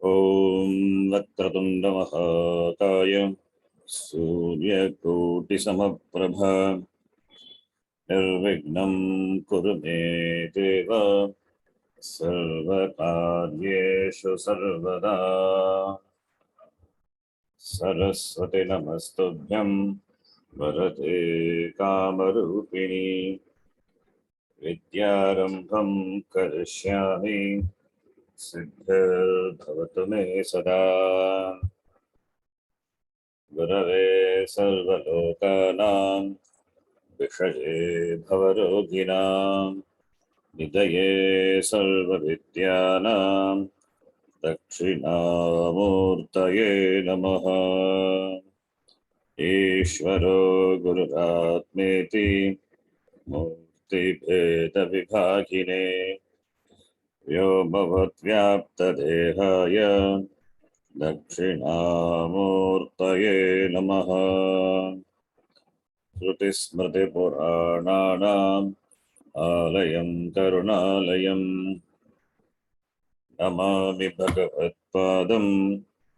ॐ वक्रतुण्ड महाकाय सूर्यकोटिसमप्रभा निर्विघ्नं कुरु मे देव सर्वकार्येषु सर्वदा। सरस्वती नमस्तुभ्यं वरदे कामरूपिणी विद्यारम्भं करिष्यामि सिद्धिर्भवतु मे सदा। गुरवे सर्वलोकानां विषये भवरोगिणां निधये सर्वविद्यानां दक्षिणामूर्तये नमः। ईश्वरो गुरुरात्मेति मूर्तिभेदविभागिने व्योमवद्व्याप्तदेहाय दक्षिणामूर्तये नमः। श्रुतिस्मृतिपुराणानाम् आलयं करुणालयं नमामि भगवत्पादं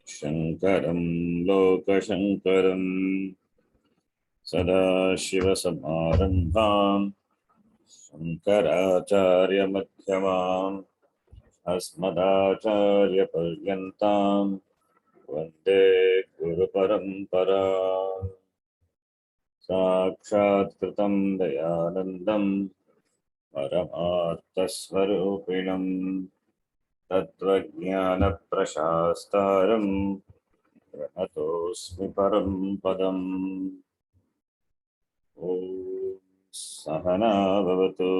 शङ्करं लोकशङ्करम्। सदाशिवसमारम्भां शङ्कराचार्यमध्यमाम् अस्मदाचार्यपर्यन्तां वन्दे गुरुपरम्पराम्। साक्षात्कृतं दयानन्दं परमार्थस्वरूपिणं तत्त्वज्ञानप्रशास्तारं प्रणतोऽस्मि परं पदम्। ॐ सहना भवतु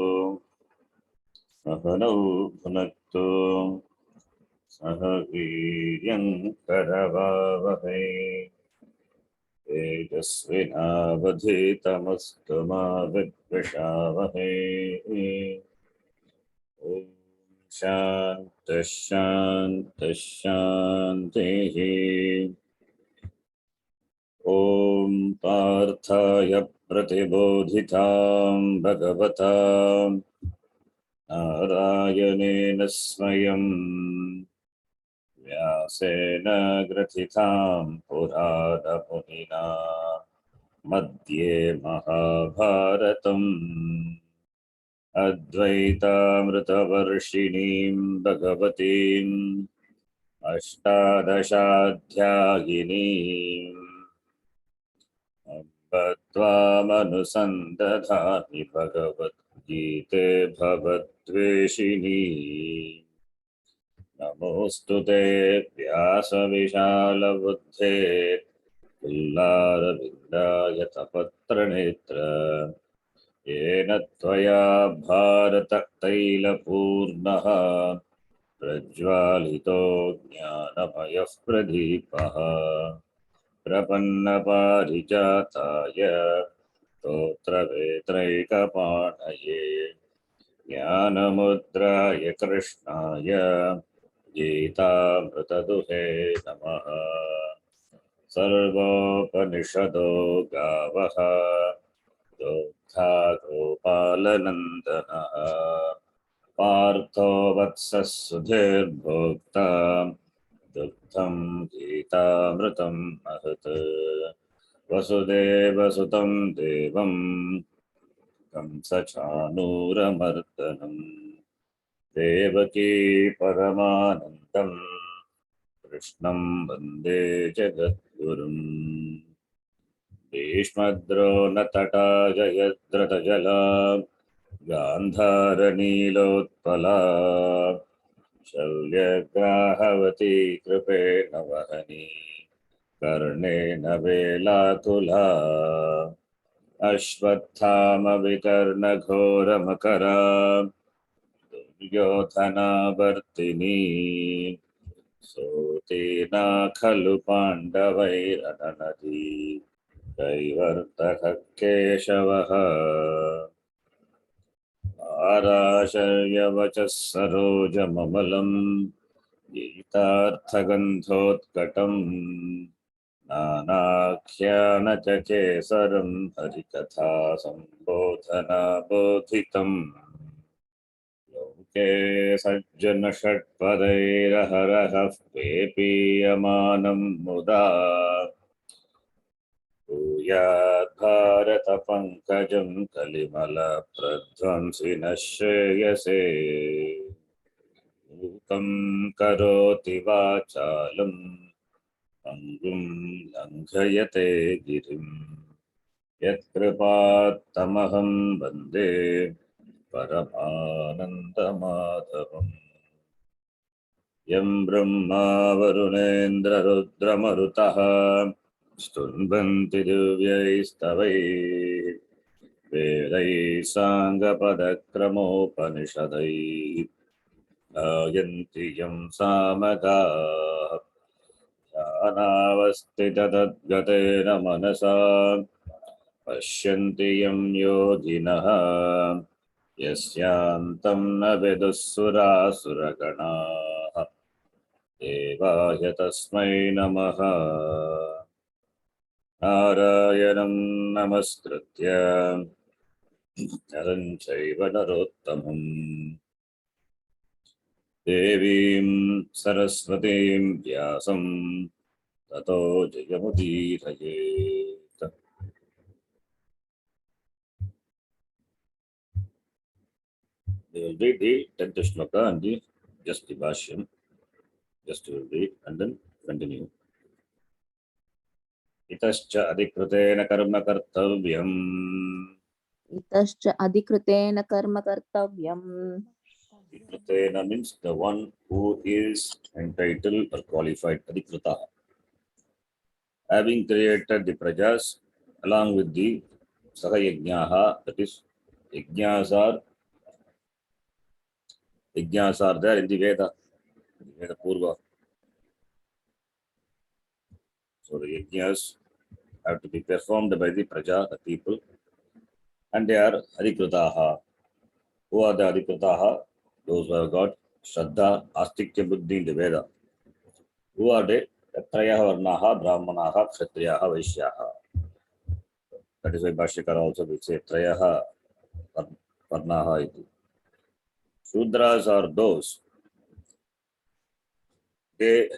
सहनौ भुनक्तु सह वीर्यं करवावहै तेजस्विनावधीतमस्तु मा विद्विषावहै। ॐ शान्तिः शान्तिः शान्तिः। ॐ पार्थाय प्रतिबोधितां भगवता नारायणेन स्वयं व्यासेन ग्रथितां पुराणमुनिना मध्ये महाभारतम् अद्वैतामृतवर्षिणीं भगवतीम् अष्टादशाध्यायिनीम् अम्ब त्वामनुसन्दधामि भगवद्गीते भवद्वेषिणी। नमोऽस्तु ते व्यासविशालबुद्धे पुल्लारविन्दायतपत्रनेत्र येन त्वया भारततैलपूर्णः प्रज्वालितो ज्ञानमयः प्रदीपः। प्रपन्नपारिजाताय स्तोत्रवेत्रैकपाणये ज्ञानमुद्राय कृष्णाय गीतामृतदुहे नमः। सर्वोपनिषदो गावः दोग्धा गोपालनन्दनः पार्थो वत्सः सुधीर्भोक्ता दुग्धं गीतामृतं महत्। वसुदेवसुतं देवं कंसचाणूरमर्दनं देवकी परमानन्दं कृष्णं वन्दे जगद्गुरुम्। भीष्मद्रोणतटा जयद्रथजला गान्धारनीलोत्पला शल्यग्राहवती कृपेण वहनी कर्णेन वेलाकुला। अश्वत्थामविकर्णघोरमकरा दुर्योधनावर्तिनी सोतेना खलु पाण्डवैरननदी दैवर्तः केशवः। आराशर्यवचः सरोजममलं गीतार्थगन्धोत्कटम् नानाख्यानचकेसरं हरिकथा सम्बोधना बोधितम्। के सज्जन षट्पदैरहरः पेपीयमानं मुदा भूयाद्भारतपङ्कजं कलिमलप्रध्वंसिनः श्रेयसे मूकं करोति वाचालं पङ्गुं लङ्घयते गिरिं यत्कृपात्तमहं वन्दे परमानन्दमाधवम् यं ब्रह्मा वरुणेन्द्ररुद्रमरुतः स्तुन्वन्ति दिव्यैस्तवैः वेदैः साङ्गपदक्रमोपनिषदैः गायन्ति यं सामगाः ध्यानावस्थिततद्गतेन मनसा पश्यन्ति यं योगिनः यस्यान्तं न विदुःसुरासुरगणाः देवाय तस्मै नमः नारायणं नमस्कृत्य नरं चैव नरोत्तमं देवीं सरस्वतीं व्यासं ततो जयमुदीरयेत्। We will read the 10th shloka and just the bhashyam. Just to read and then continue. Itascha adhikritena karma kartavyam. Itascha adhikritena karma kartavyam. Adhikritena means the one who is entitled or qualified. Adhikrita. Having created the prajas along with the sahayajnaha, that is yajnas are there in the Veda Purva. So the yajnas have to be performed by the praja, the people, and they are adhikritaha. Who are the adhikritaha? Those who have got Shraddha, Astikya Buddhi in the Veda. Who are they? Trayaha Varnaha, Brahmanaha, Kshatriyaha, Vaishyaha. That is why Bhashyakara also will say Trayaha Varnaha iti. Shudras are those. They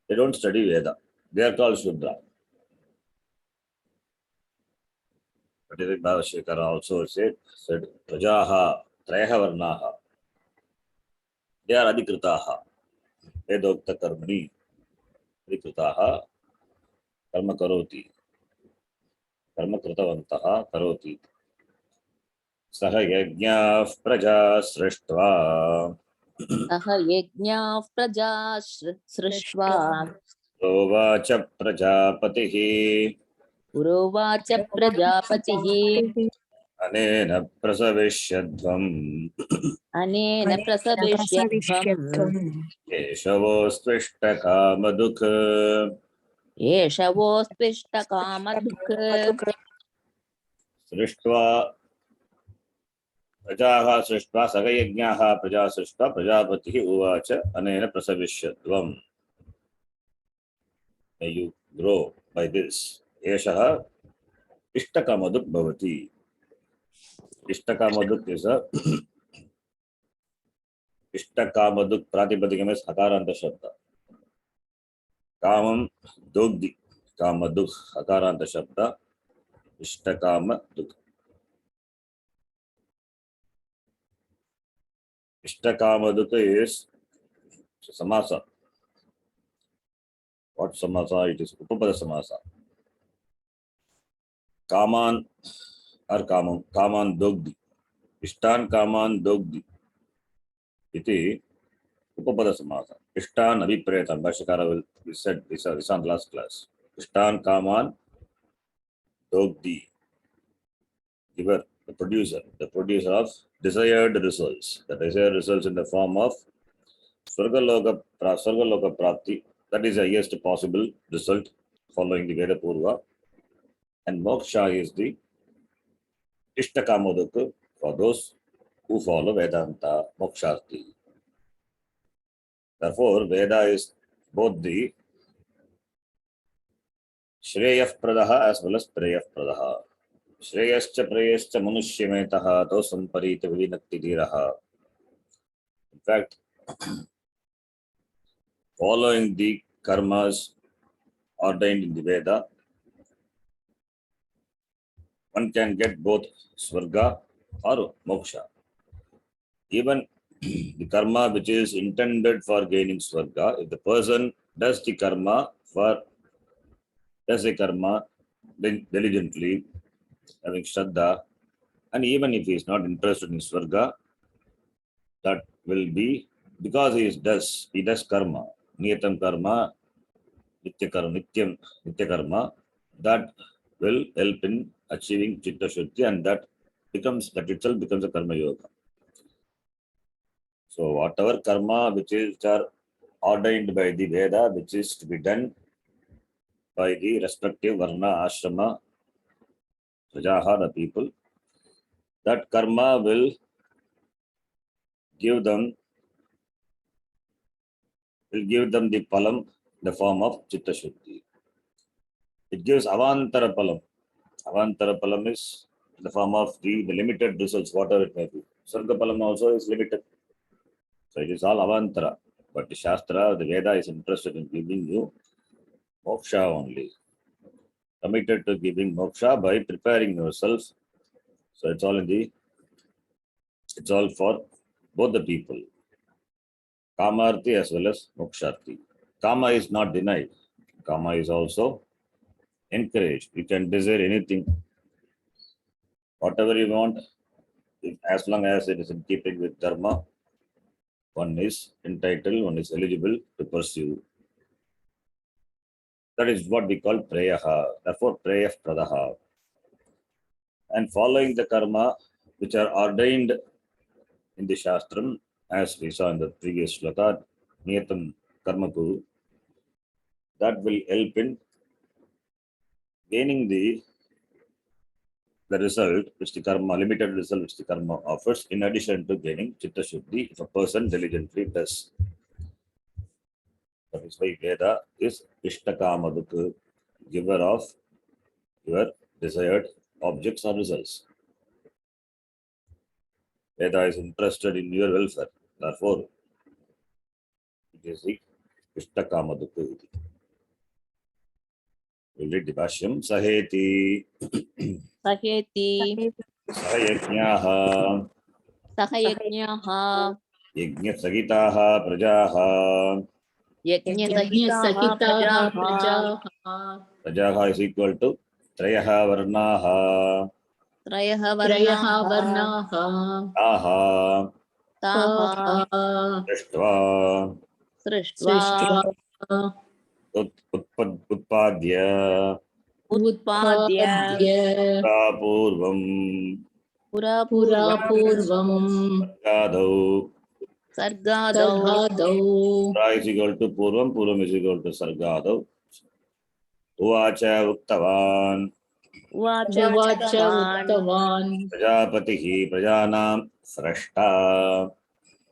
don't study Veda. They are called Shudra. That is why Bhashyakara also said Prajaha, Trayaha Varnaha. They are Adhikritaha. Vedokta Karmani. Adhikritaha Karma Karoti. Karma Kritavantaha Karoti. Saha Yajñāः Praja Srishtva. Saha yajñāः praja srishtva. Uvacha Prajapatihi. Urovacha prajapatihi. Anena Prasavishyadvam. Anena prasavishyadvam. Keshavostvishtakamādukh. Yeshavostvishtakamādukh. Srishtva Prajaha Srishtva Saha Yajñāः Praja Srishtva Prajapatihi Uvacha Anena Prasavishyadvam. May you grow by this. Eshaha Ishtakamaduk Bhavati. Ishtakamaduk is a Ishtakamaduk Pratipadikam is Hakaranta Shabda. Kamam Dogdi Kamaduk Hakaranta Shabda. Ishtakamaduk. Ishtakamaduk is Samasa. What samasa it is? Upapada samasa. Kaman or kamam. Kaman dogdi. Ishtan kaman dogdi. Iti upapada samasa. Ishtan abhipretam. Bhashyakara will said this on last class. Ishtan kaman dogdi. Giver, the producer of desired results. The desired results in the form of Swargaloka Prapti. That is the highest possible result following the Veda Purva. And moksha is the Ishtakamaduk for those who follow Vedanta, Moksharti. Therefore, Veda is both the Shreyaf Pradaha as well as Preyaf Pradaha. श्रेयश्च प्रेयश्च मनुष्यमेतः तोसं परीत विनक्ति धीरः. In fact, following the karmas ordained in the Veda, one can get both Swarga or Moksha. Even the karma which is intended for gaining Swarga, if the person does the karma diligently, having Shraddha, and even if he is not interested in Swarga, that will be because he does karma, niyatam karma, nitya karma, that will help in achieving Chitta Shuddhi, and that itself becomes a karma yoga. So whatever karma which are ordained by the Veda, which is to be done by the respective varna, ashrama, prajaha, the people, that karma will give them the palam, the form of Chitta Shuddhi. It gives avantara palam. Avantara palam is the form of the limited results, whatever it may be. Sarga palam also is limited. So it is all avantara. But the Shastra, the Veda is interested in giving you moksha only. Committed to giving moksha by preparing yourself. So it's all for both the people. Kamarthi as well as moksharthi. Kama is not denied. Kama is also encouraged. You can desire anything, whatever you want, as long as it is in keeping with dharma. One is entitled, one is eligible to pursue. That is what we call prayaha. Therefore, prayah pradaha. And following the karma which are ordained in the Shastram, as we saw in the previous shloka, niyatam karmaku, that will help in gaining the result which the karma, limited result which the karma offers, in addition to gaining Chitta Shuddhi, if a person diligently does. That is why Veda is Ishtakamaduk, giver of your desired objects or results. Veda is interested in your welfare. Therefore, it is the Ishtakamaduk. We'll read the Bhashyam. Saheti Saheti Sahayajnyaha Sahayajnyaha Yajnasagitaha Prajaha. Yajnasahitaha Prajaha Prajaha is equal to Trayaha Varnaha Trayaha Trayaha Varnaha Varnaha Taha Taha Dashtva Srishtva Utpadya Utpadya Utpadya Purvam Pura Pura Purvam Sargadau. Sargadau Sargadau Pra is equal to Purvam, Purvam is equal to Sargadau. Uvacha Uktavan Uvacha Uvacha Uttavan Uttavan Prajapatihi Prajanam Srashta.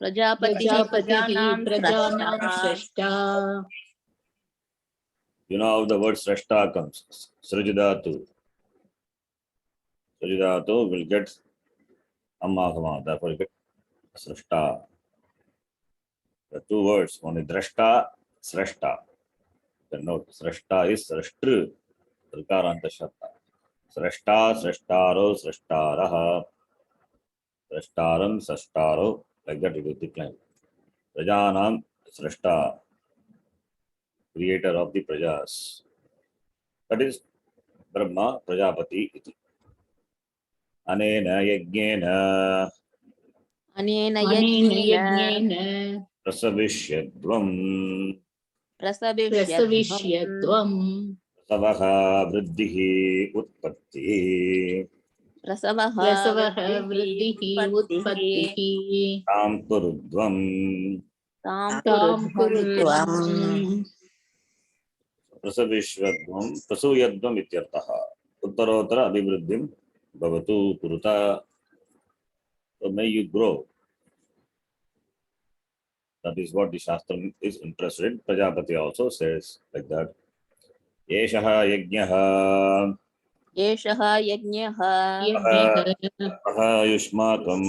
Prajapatihi Prajapatihi Prajanam Prajanam Srashta Shrestha. You know how the word Srashta comes. Srijadatu. Srijadatu will get Ammagama. Therefore, you get Srashta. The two words, one is Drashta, Srashta. The note, Srashta is Srashtru, Trikaranta Shabda. Srashta, Srashtaro, Srashtaraha, Srashtaram, Srashtaro, like that it is declined. Prajanam, Srashta, creator of the Prajas. That is Brahma, Prajapati, iti. Anena Yajnena, Anena Anena Yajnena Yajnena Prasavishyadvam, Prasavishyadvam Prasavishyadvam Savaha Vriddhihi Utpatti, Prasavaha Prasavaha Vriddhihi Vriddhihi Utpattihi Utpattihi Tam Kurudvam. Tam Tam Kurudhvam Tvam Kurudvam प्रसविश्वद्वं प्रसूयद्वम् इत्यर्थः उत्तरोत्तर अभिवृद्धिं भवतु कुरुता. So may you grow. That is what the Shastram is interested in. Prajapati also says like that. Yeshah yajnah एषः यज्ञः युष्माकं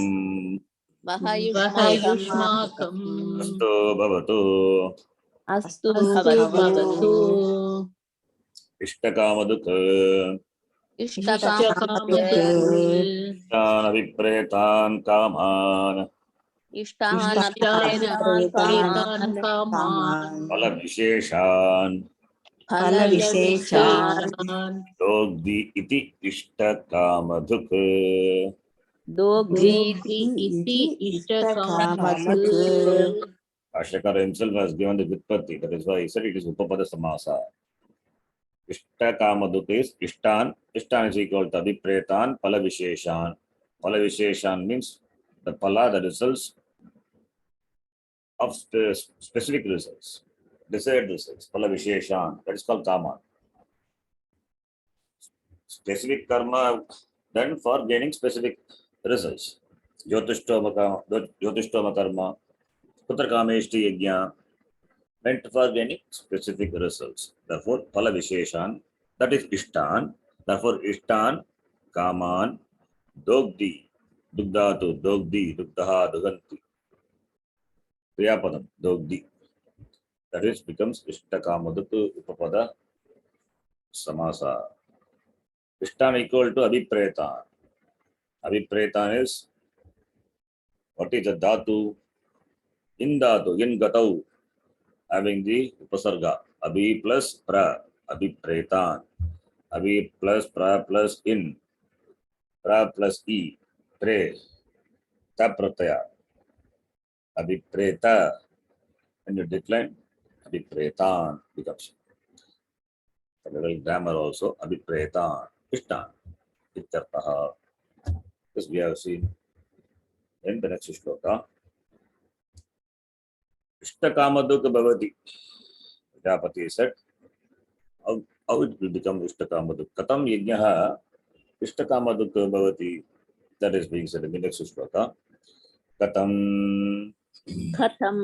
वह वह युष्माकम् युष्माकम् अस्तु भवतु अस्तु अस्तु भवतु भवतु इष्टकामदुक् इष्टकामदुक् इष्टान् अभिप्रेतान् कामान् इष्टान् इष्टान् अभिप्रेतान् प्रेतान् कामान् कामान् फलविशेषान् फलविशेषान् फलविशेषान् दोग्धि इति इष्टकामधुक् दोग्धीति इति इष्टकामधुक् Ashtakara himself has given the Vyutpatti. That is why he said it is Upapada Samasa. Ishta is Ishtan. Ishtan is equal to Abhipretan, Pala Visheshan. Pala Visheshan means the Pala, the results of specific results, desired results. Pala Visheshan. That is called Kama. Specific karma done for gaining specific results. Jyotishtoma karma, Putra Kameshti Yajna, meant for gaining specific results. Therefore, Phala Visheshan, that is Ishtan. Therefore, Ishtan, Kaman, Dogdi, Dugdatu, Dogdi, Dugdaha, Duganti. Kriyapadam, Dogdi. That is becomes Ishtakamadatu Upapada Samasa. Ishtan equal to Abhipretan. Abhipretan is what is the Dhatu? In Dhatu, in Gatau, having the Upasarga. Abhi plus Pra, Abhipretan. Abhi plus Pra plus in. Pra plus E. Pre. Ta prataya. Abhipreta. When you decline, Abhipretan becomes. A little grammar also. Abhipretan. Ishtan. Ityartaha. This we have seen in the next shloka. Ishtakamaduk bhavati. Prajapati said, how it will become Ishtakamaduk? Katam yajnaha Ishtakamaduk bhavati. That is being said in the next shloka. Katam कथं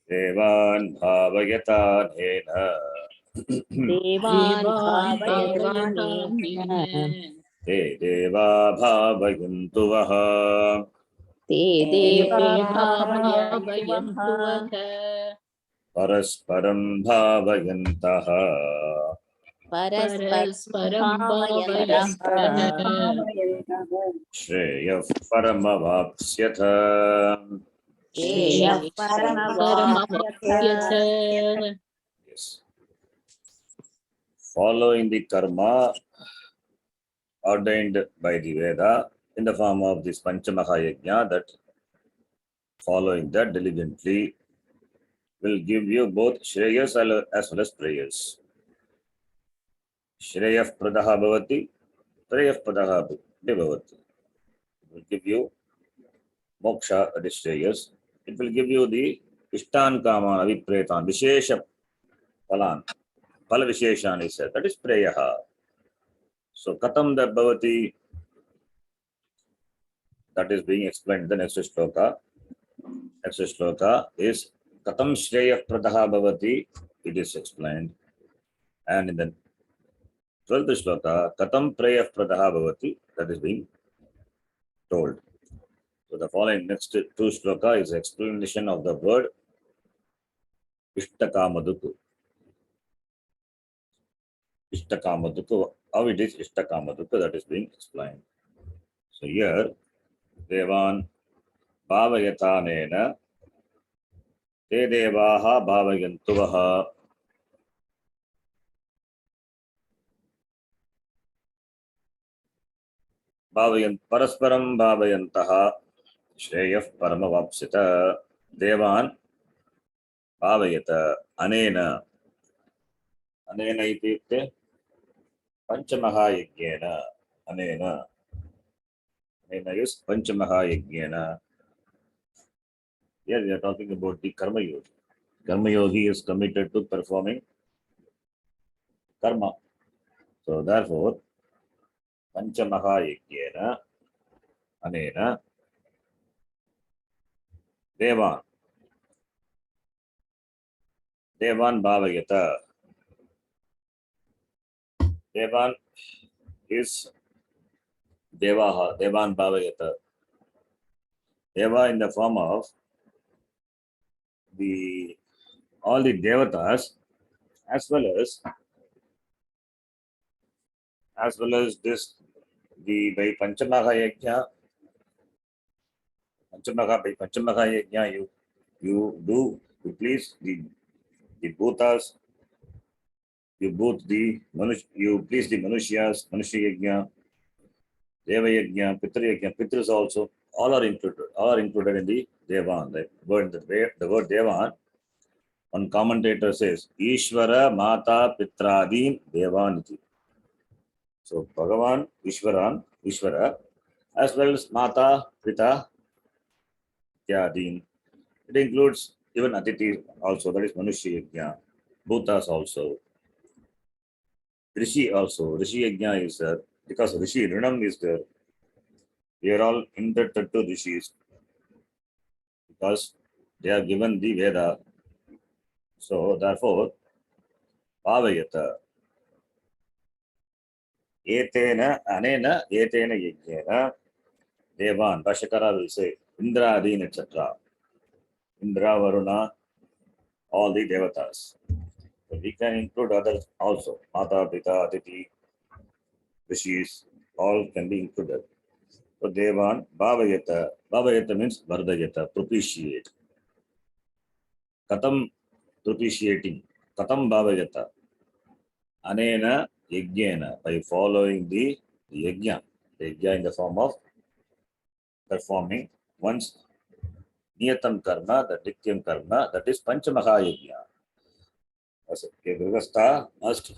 Devan bhavayata nena देवान् देवान् भावयतानेन भावयतानेन te deva bhavayantu vaha ते देवा देवा भावयन्तु वः भावयन्तु वः parasparam bhavayantaha परस्परं परस्परं भावयन्तः Shreyah paramavapsyatha. श्रेयः परमवाप्स्यथ परमवाप्स्यथ. Yes. Following the karma ordained by the Veda in the form of this Panchamahayajna, that following that diligently will give you both Shreyas as well as prayers. Shreyah Pradaha Bhavati, Prayah Pradaha Bhavati. It will give you moksha, that is Shreyas. It will give you the Ishtan Kama, Avipretan, Vishesha Palan. Pala Visheshan is said, that is Prayaha. So Katam that Bhavati, that is being explained in the next shloka. Next shloka is Katam Shreya Pradaha Bhavati, it is explained. And in the 12th shloka, Katam Praya Pradaha Bhavati, that is being told. So the following next two shloka is explanation of the word Ishtakamaduk. Ishtakamaduk, how it is Ishtakamaduk, that is being explained. So here, Devan Bhavayatanena Te Devaha Bhavayantuvaha. Parasparam Bhavayantaha Shreyah Paramavapsita Devan Bhavayata Anena. Anena ityukte Panchamahayajnena. Anena. Anena is Panchamahayajnena. Here we are talking about the Karma Yogi. Karma Yogi is committed to performing karma. So therefore, Panchamahayajnena Anena Devan. Devan Bhavayata. Devan is Devaha, Devan Bhavayata. Deva in the form of the all the devatas, as well as this the by Panchamaha Yajna, Panchamaha Yajna, you please the bhutas, you please the Manushas, Manusya Yajna, Deva Yajna, Pitra Yajna, Pitras also, all are included in the Devan. The word Devan, one commentator says, Ishvara Mata Pitradin Devaniti. So Bhagavan, Ishvara, as well as Mata, Pita, Ityadin. It includes even Atiti also, that is Manushya Yajna, Bhutas also, Rishi also. Rishi Yajna is there because Rishi Rinam is there. We are all indebted to Rishis because they have given the Veda. So therefore, Bhavayata. Etena, Anena, Etena Yajnena, Devan, Bashakara will say, Indra, Adin, etc. Indra, Varuna, all the devatas. So we can include others also. Mata, Pita, Atiti, Rishis, all can be included. So Devan, Bhavayata. Bhavayata means Vardayata, propitiate. Katam propitiating. Katam Bhavayata. Anena Yajnena, by following the Yajna. The Yajna in the form of performing one's Niyatam Karma, the Nityam Karma, that is Panchamaha Yajna. As a Grihastha must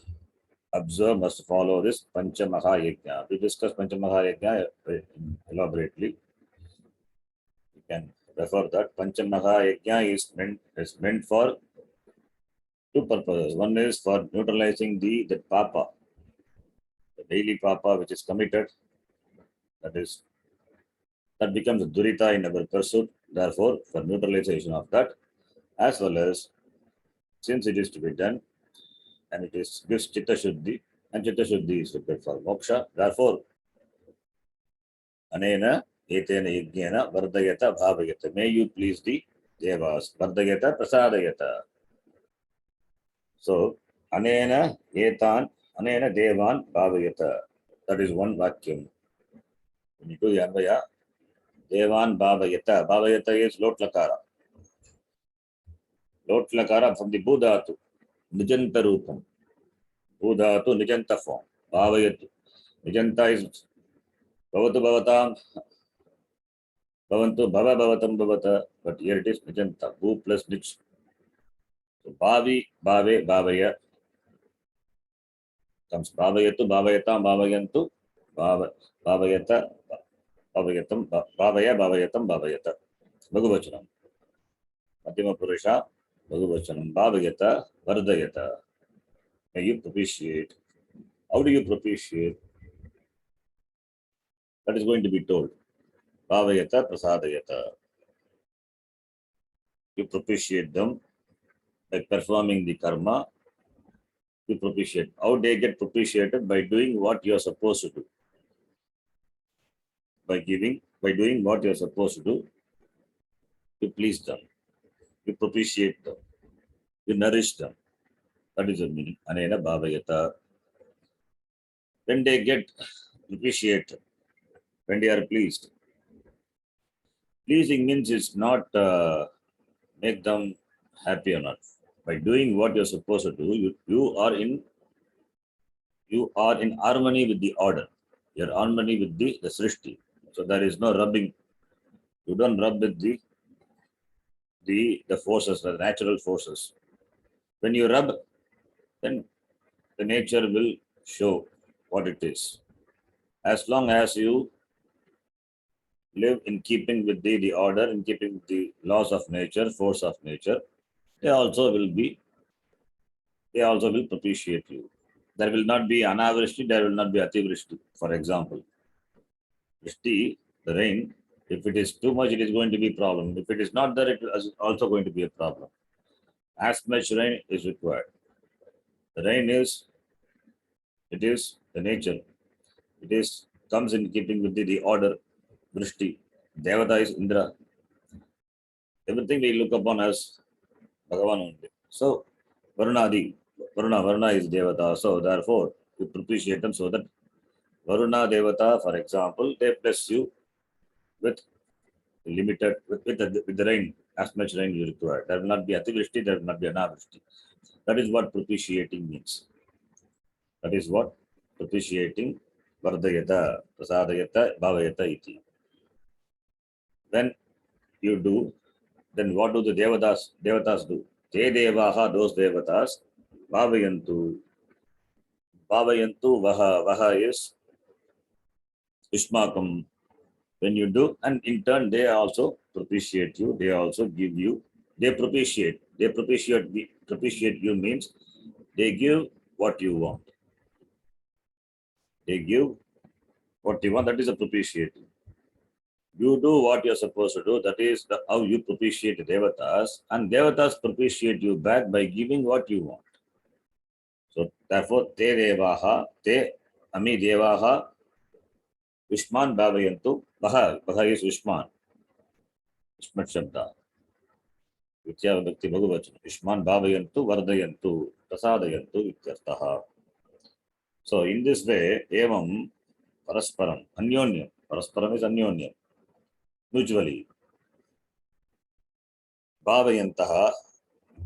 observe, must follow this Panchamaha Yajna. We discussed Panchamaha Yajna elaborately. You can refer that. Panchamaha Yajna is meant for two purposes. One is for neutralizing the papa, the daily papa which is committed, that becomes a durita in our pursuit. Therefore, for neutralization of that, as well as since it is to be done, and it is gives Chitta Shuddhi, and Chitta Shuddhi is required for moksha. Therefore, Anena, Etena Yajnena, Vardayata, Bhavayata. May you please the Devas. Vardayata, Prasadayata. So, Anena, Etan, Anena Devan, Bhavayata. That is one vacuum. When you do Yambaya, Devan Bhavayata. Bhavayata is Lot Lakara. Lot Lakara from the Buddhatu, Nijanta Rupam. Buddhatu, Nijanta form. Bhavayatu. Nijanta is Bhavatu Bhavatam, Bhavantu Bhava Bhavatam Bhavata, but here it is Nijanta, Bhu plus Nich. So Bhavi, Bhave, Bhavaya comes Bhavayatu, Bhavayatam, Bhavayantu, Bhavayata, Bhavayatam, Bhavaya, Bhavayatam, Bhavayata. Bhagavachanam. Madhyama Purusha, Bhagavachanam. Bhavayata, Vardayata. May you propitiate. How do you propitiate? That is going to be told. Bhavayata, Prasadayata. You propitiate them by performing the karma. You propitiate. How they get propitiated? By doing what you are supposed to do. By doing what you are supposed to do, you please them. You propitiate them. You nourish them. That is the meaning. Anena Bhavayata. When they get propitiated, when they are pleased. Pleasing means it's not make them happy or not. By doing what you're supposed to do, you are in harmony with the order. You're harmony with the srishti. So there is no rubbing. You don't rub with the forces, the natural forces. When you rub, then the nature will show what it is. As long as you live in keeping with the order, in keeping with the laws of nature, force of nature, they also will propitiate you. There will not be anavrishti, there will not be ativrishti. For example, vrishti, the rain, if it is too much, it is going to be a problem. If it is not there, it is also going to be a problem. As much rain is required. The rain is It is the nature. It is comes in keeping with the order. Vrishti. Devata is Indra. Everything we look upon as Bhagavan only. So Varuna is Devata. So therefore, you propitiate them so that Varuna Devata, for example, they bless you with limited, with the rain, as much rain you require. There will not be Ativrishti, there will not be Anavrishti. That is what propitiating means. That is what propitiating Vardayata, Prasadayata, Bhavayata iti. When you do, then what do the Devatas do? Te Devaha, those Devatas, Bhavayantu. Bhavayantu Vaha. Vaha is Ishmakam. When you do, and in turn, they also propitiate you. They also give you, they propitiate. Propitiate you means they give what you want. They give what you want. That is a propitiating. You do what you're supposed to do. That is how you propitiate the Devatas, and Devatas propitiate you back by giving what you want. So therefore, te devaha, te ami devaha, Vishman bhavayantu, Vaha is Vishman, Vishmat Shabda, Vitya Vibhakti Bhagavachana, Vishman bhavayantu, Vardayantu, Prasadayantu, Ityartaha. So in this way, evam parasparam, anyonyam, parasparam is anyonyam, mutually, bhavayantaha,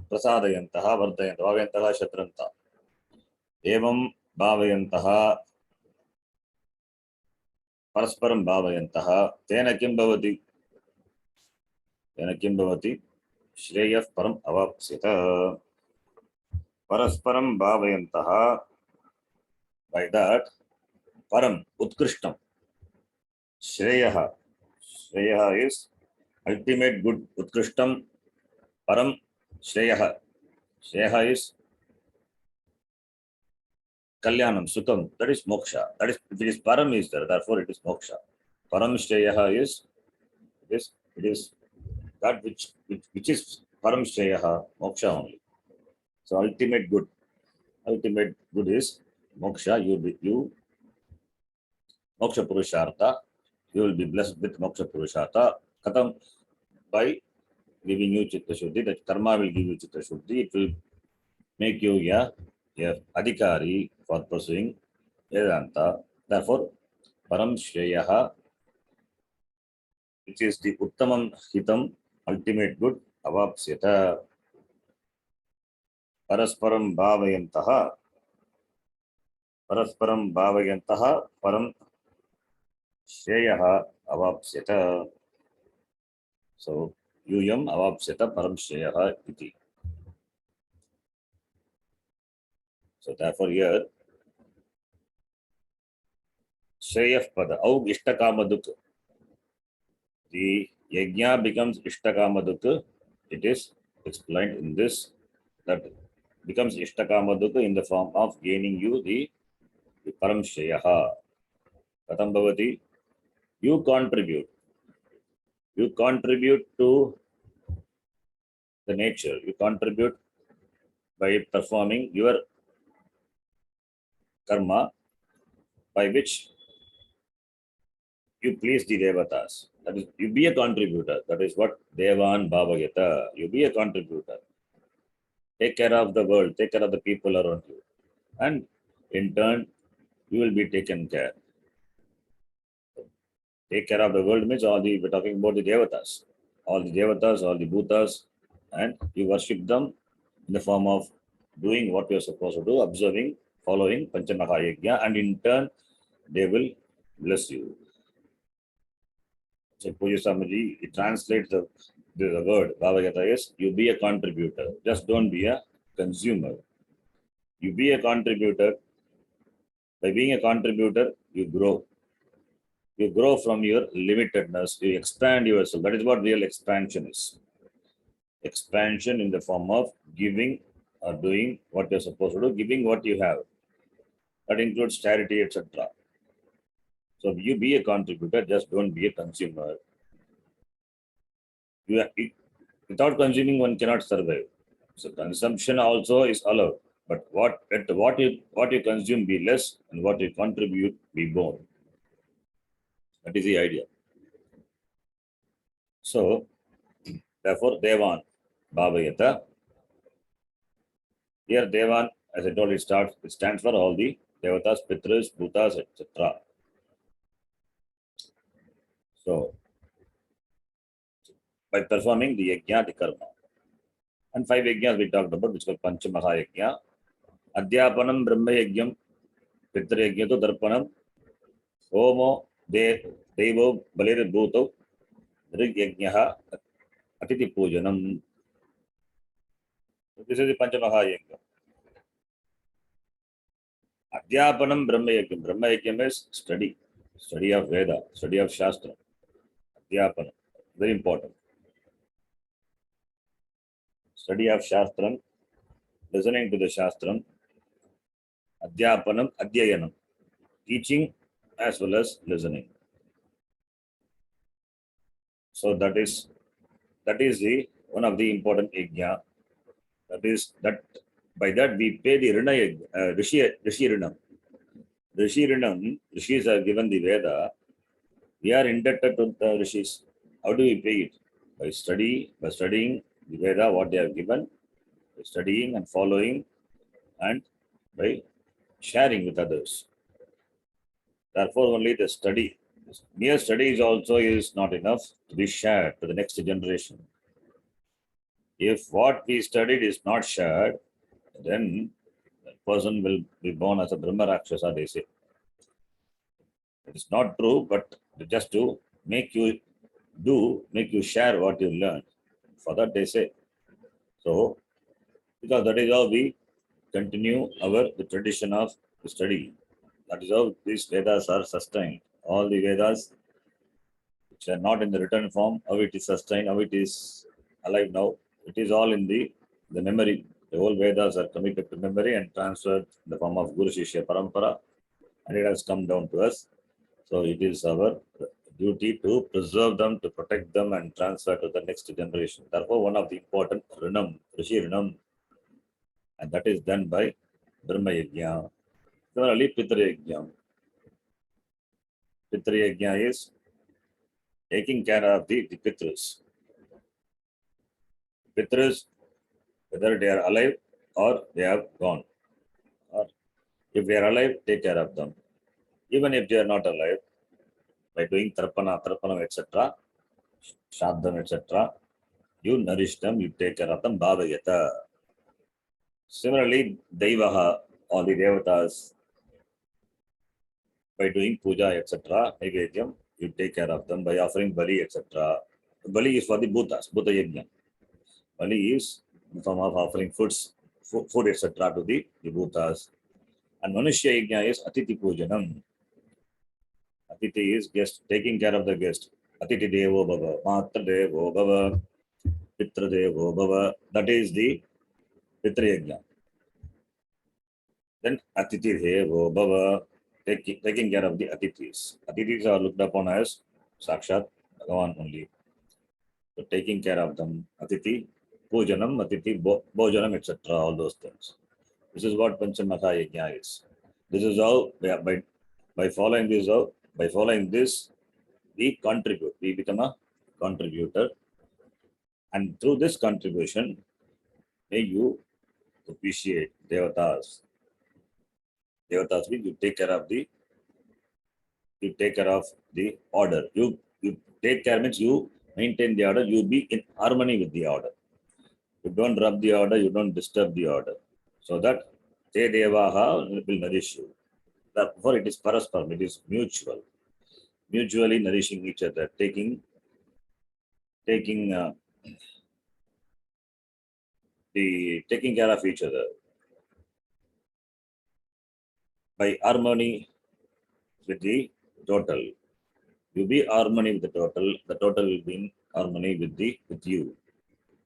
Prasadayantaha, Vardayantaha, Bhavayantaha, Shatranta. Evam bhavayantaha, parasparam bhavayantaha, tena kim bhavati? Tena kim bhavati? Shreyah param avapsyata. Parasparam bhavayantaha. By that, param, utkrishtam. Shreyaha. Shreyaha is ultimate good. Utkrishtam, param, shreyaha. Shreyaha is kalyanam, sukham. That is moksha. That is, if it is param is there, therefore it is moksha. Param shreyaha is, it is that which is param shreyaha, moksha only. So ultimate good is moksha. You moksha purushartha. You will be blessed with moksha purushartha. Katam, by giving you chitta shuddhi. That karma will give you chitta shuddhi. It will make you a adhikari for pursuing Vedanta. Therefore, param shreyaha, which is the uttamam hitam, ultimate good, avapsyata. Parasparam bhavayantaha, param shreyaha avapsyata. So yuyam avapsyata param shreyaha iti. So therefore here Shreyah pada, aug ishtakamaduk. The yajna becomes ishtakamaduk. It is explained in this, that becomes ishtakamaduk in the form of gaining you the param shreyaha. Katam bhavati? You contribute to the nature. You contribute by performing your karma, by which you please the devatas. That is, you be a contributor. That is what Devan Bhavayata. You be a contributor. Take care of the world, take care of the people around you. And in turn, you will be taken care. Take care of the world means we're talking about the devatas. All the devatas, all the bhutas, and you worship them in the form of doing what you're supposed to do, observing, following Panchamahayagya, and in turn, they will bless you. So Puja Swamiji, it translates the word Bhavayata is, you be a contributor. Just don't be a consumer. You be a contributor. By being a contributor, you grow. You grow from your limitedness. You expand yourself. That is what real expansion is. Expansion in the form of giving or doing what you're supposed to do, giving what you have. That includes charity, etc. So you be a contributor, just don't be a consumer. Without consuming, one cannot survive. So consumption also is allowed, But what you consume be less, and what you contribute be more. That is the idea. So, therefore, Devan Bhavayata. Here, Devan, as I told, it stands for all the Devatas, Pitras, Bhutas, etc. So, by performing the Yajna, the Karma. And 5 Yajnas we talked about, which is called Panchamaha Yajna. Adhyapanam Brahma Yajnam, Pitra Yajna to Darpanam, Homo Devo Balir Bhuto, Rig Yajnaha, Atiti Pujanam. This is the Panchamaha Yajna. Adhyapanam Brahma Yajnam. Brahma Yajnam is study of Veda, study of Shastra. Adhyapanam, very important. Study of Shastram, listening to the Shastram. Adhyapanam, Adhyayanam, teaching as well as listening. So that is the one of the important yajna. That by that we pay the Rina Rishi Rinam. Rishi Rinam, Rishis are given the Veda. We are indebted to the Rishis. How do we pay it? By studying the Veda, what they have given, by studying and following, and by sharing with others. Therefore, only the study, mere study is not enough to be shared to the next generation. If what we studied is not shared, then the person will be born as a Brahma Rakshasa, they say. It is not true, but just to make you share what you learned. For that they say. So, because that is how we continue the tradition of study. That is how these Vedas are sustained. All the Vedas which are not in the written form, how it is sustained, how it is alive now. It is all in the memory. The whole Vedas are committed to memory and transferred in the form of Guru Shishya Parampara, and it has come down to us. So it is our duty to preserve them, to protect them, and transfer to the next generation. Therefore, one of the important Rinam, Rishi Rinam, and that is done by Brahma Yajna. Similarly, Pitra Yajna. Pitra Yajna is taking care of the Pitras. Pitras, whether they are alive or they have gone. Or if they are alive, take care of them. Even if they are not alive, by doing Tarpanam, etc., Shraddham, etc., you nourish them, you take care of them, Bhavayata. Similarly, Devaha, all the Devatas, by doing puja, etc., Naivedyam, you take care of them by offering Bali, etc. Bali is for the Bhutas, Bhuta Yajna. Bali is in the form of offering food, etc., to the Bhutas. And Manushya Yajna is Atiti Pujanam. Atiti is guest, taking care of the guest. Atiti Devo Bhava, Matra Devo Bhava, Pitra Devo Bhava. That is the Pitra Yajna. Then Atiti Devo Bhava, taking care of the Atitis. Atitis are looked upon as Sakshat Bhagavan only. So taking care of them, Atiti, Pujanam, Atiti, Bhojanam, etc., all those things. This is what Panchamaha Yajna is. This is how, by following this, we contribute. We become a contributor. And through this contribution, may you appreciate Devatas. Devatas means you take care of the order. You take care means you maintain the order, you be in harmony with the order. You don't rub the order, you don't disturb the order. So that Te Devaha will nourish you. Therefore, it is parasparam, it is mutually nourishing each other, taking care of each other by harmony with the total. You be harmony with the total will be in harmony with you.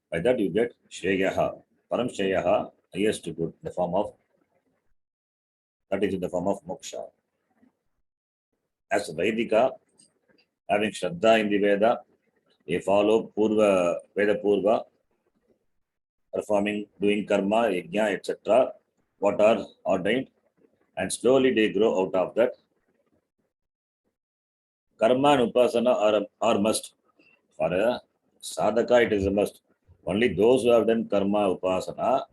By that you get Shreyaha, Param Shreyaha, highest good, the form of, that is in the form of moksha. As Vaidika, having Shraddha in the Veda, they follow Veda Purva, performing, doing karma, yajna, etc. what are ordained, and slowly they grow out of that. Karma and upasana are must. For a sadhaka, it is a must. Only those who have done karma upasana,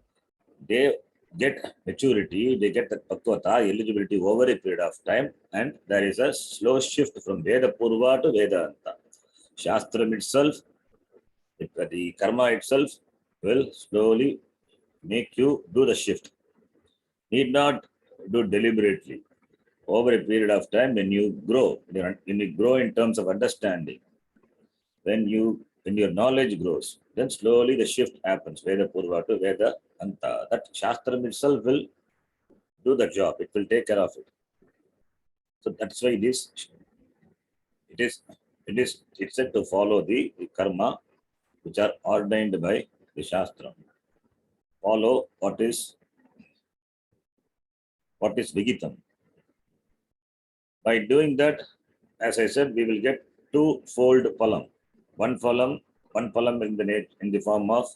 they get maturity, they get the pattvata, eligibility over a period of time, and there is a slow shift from Veda Purva to Vedanta. Shastram itself, the karma itself will slowly make you do the shift. Need not do deliberately. Over a period of time, when you grow in terms of understanding, when your knowledge grows, then slowly the shift happens. Veda Purva to Veda Anta. That Shastram itself will do the job. It will take care of it. So that's why it's said to follow the karma which are ordained by the Shastra. Follow what is Vigitam. By doing that, as I said, we will get two-fold phalam. One phalam in the form of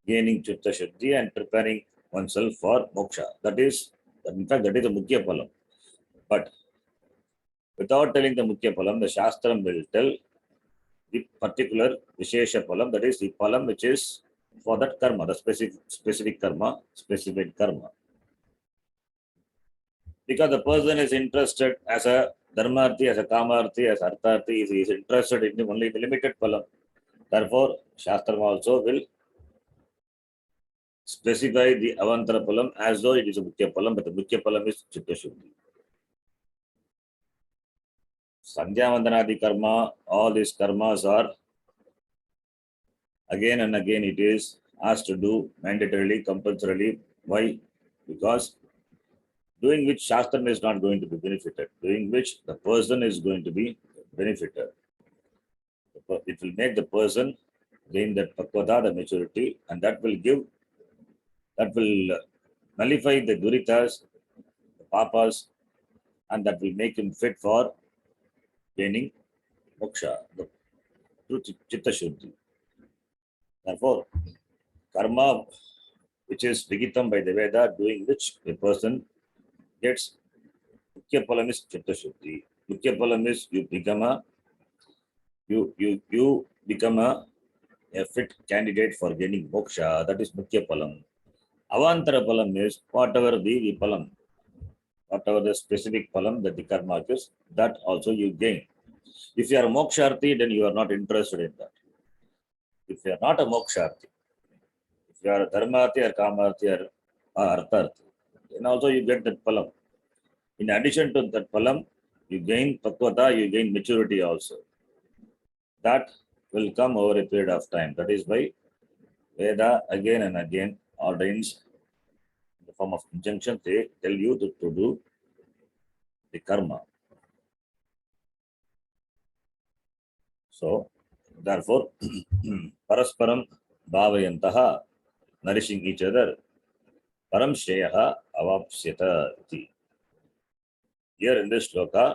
gaining chitta shuddhi and preparing oneself for moksha. That is the mukhya phalam. But without telling the mukhya phalam, the Shastram will tell the particular Vishesha phalam, that is the phalam which is for that karma, the specific karma, specific karma. Because the person is interested as a dharmarthi, as a kamarthi, as artharthi, he is interested in only the limited phalam. Therefore, Shastram also will specify the avantara phalam as though it is a mukhya phalam, but the mukhya phalam is chitta shuddhi. Sandhya vandanadi karma, all these karmas are again and again it is asked to do mandatorily, compulsorily. Why? Because doing which Shastram is not going to be benefited, doing which the person is going to be benefited. It will make the person gain that pattvata, the maturity, and that will nullify the duritas, the papas, and that will make him fit for gaining moksha, the true chitta shuddhi. Therefore, karma, which is vigitam by the Veda, doing which a person gets mukhya phalam is chitta shuddhi. Mukhya phalam is you become a fit candidate for gaining moksha. That is mukhya phalam. Avantara phalam is whatever the phalam, whatever the specific phalam that the karma is, that also you gain. If you are a moksharthi, then you are not interested in that. If you are not a moksharthi, if you are a dharmarthi or kamarthi or artharthi, then also you get that phalam. In addition to that phalam, you gain pattvata, you gain maturity also. That will come over a period of time. That is why Veda again and again ordains in the form of injunction, they tell you to do the karma. So, therefore, parasparam bhavayantaha, nourishing each other, param shreyaha avapsyata iti. Here in this shloka,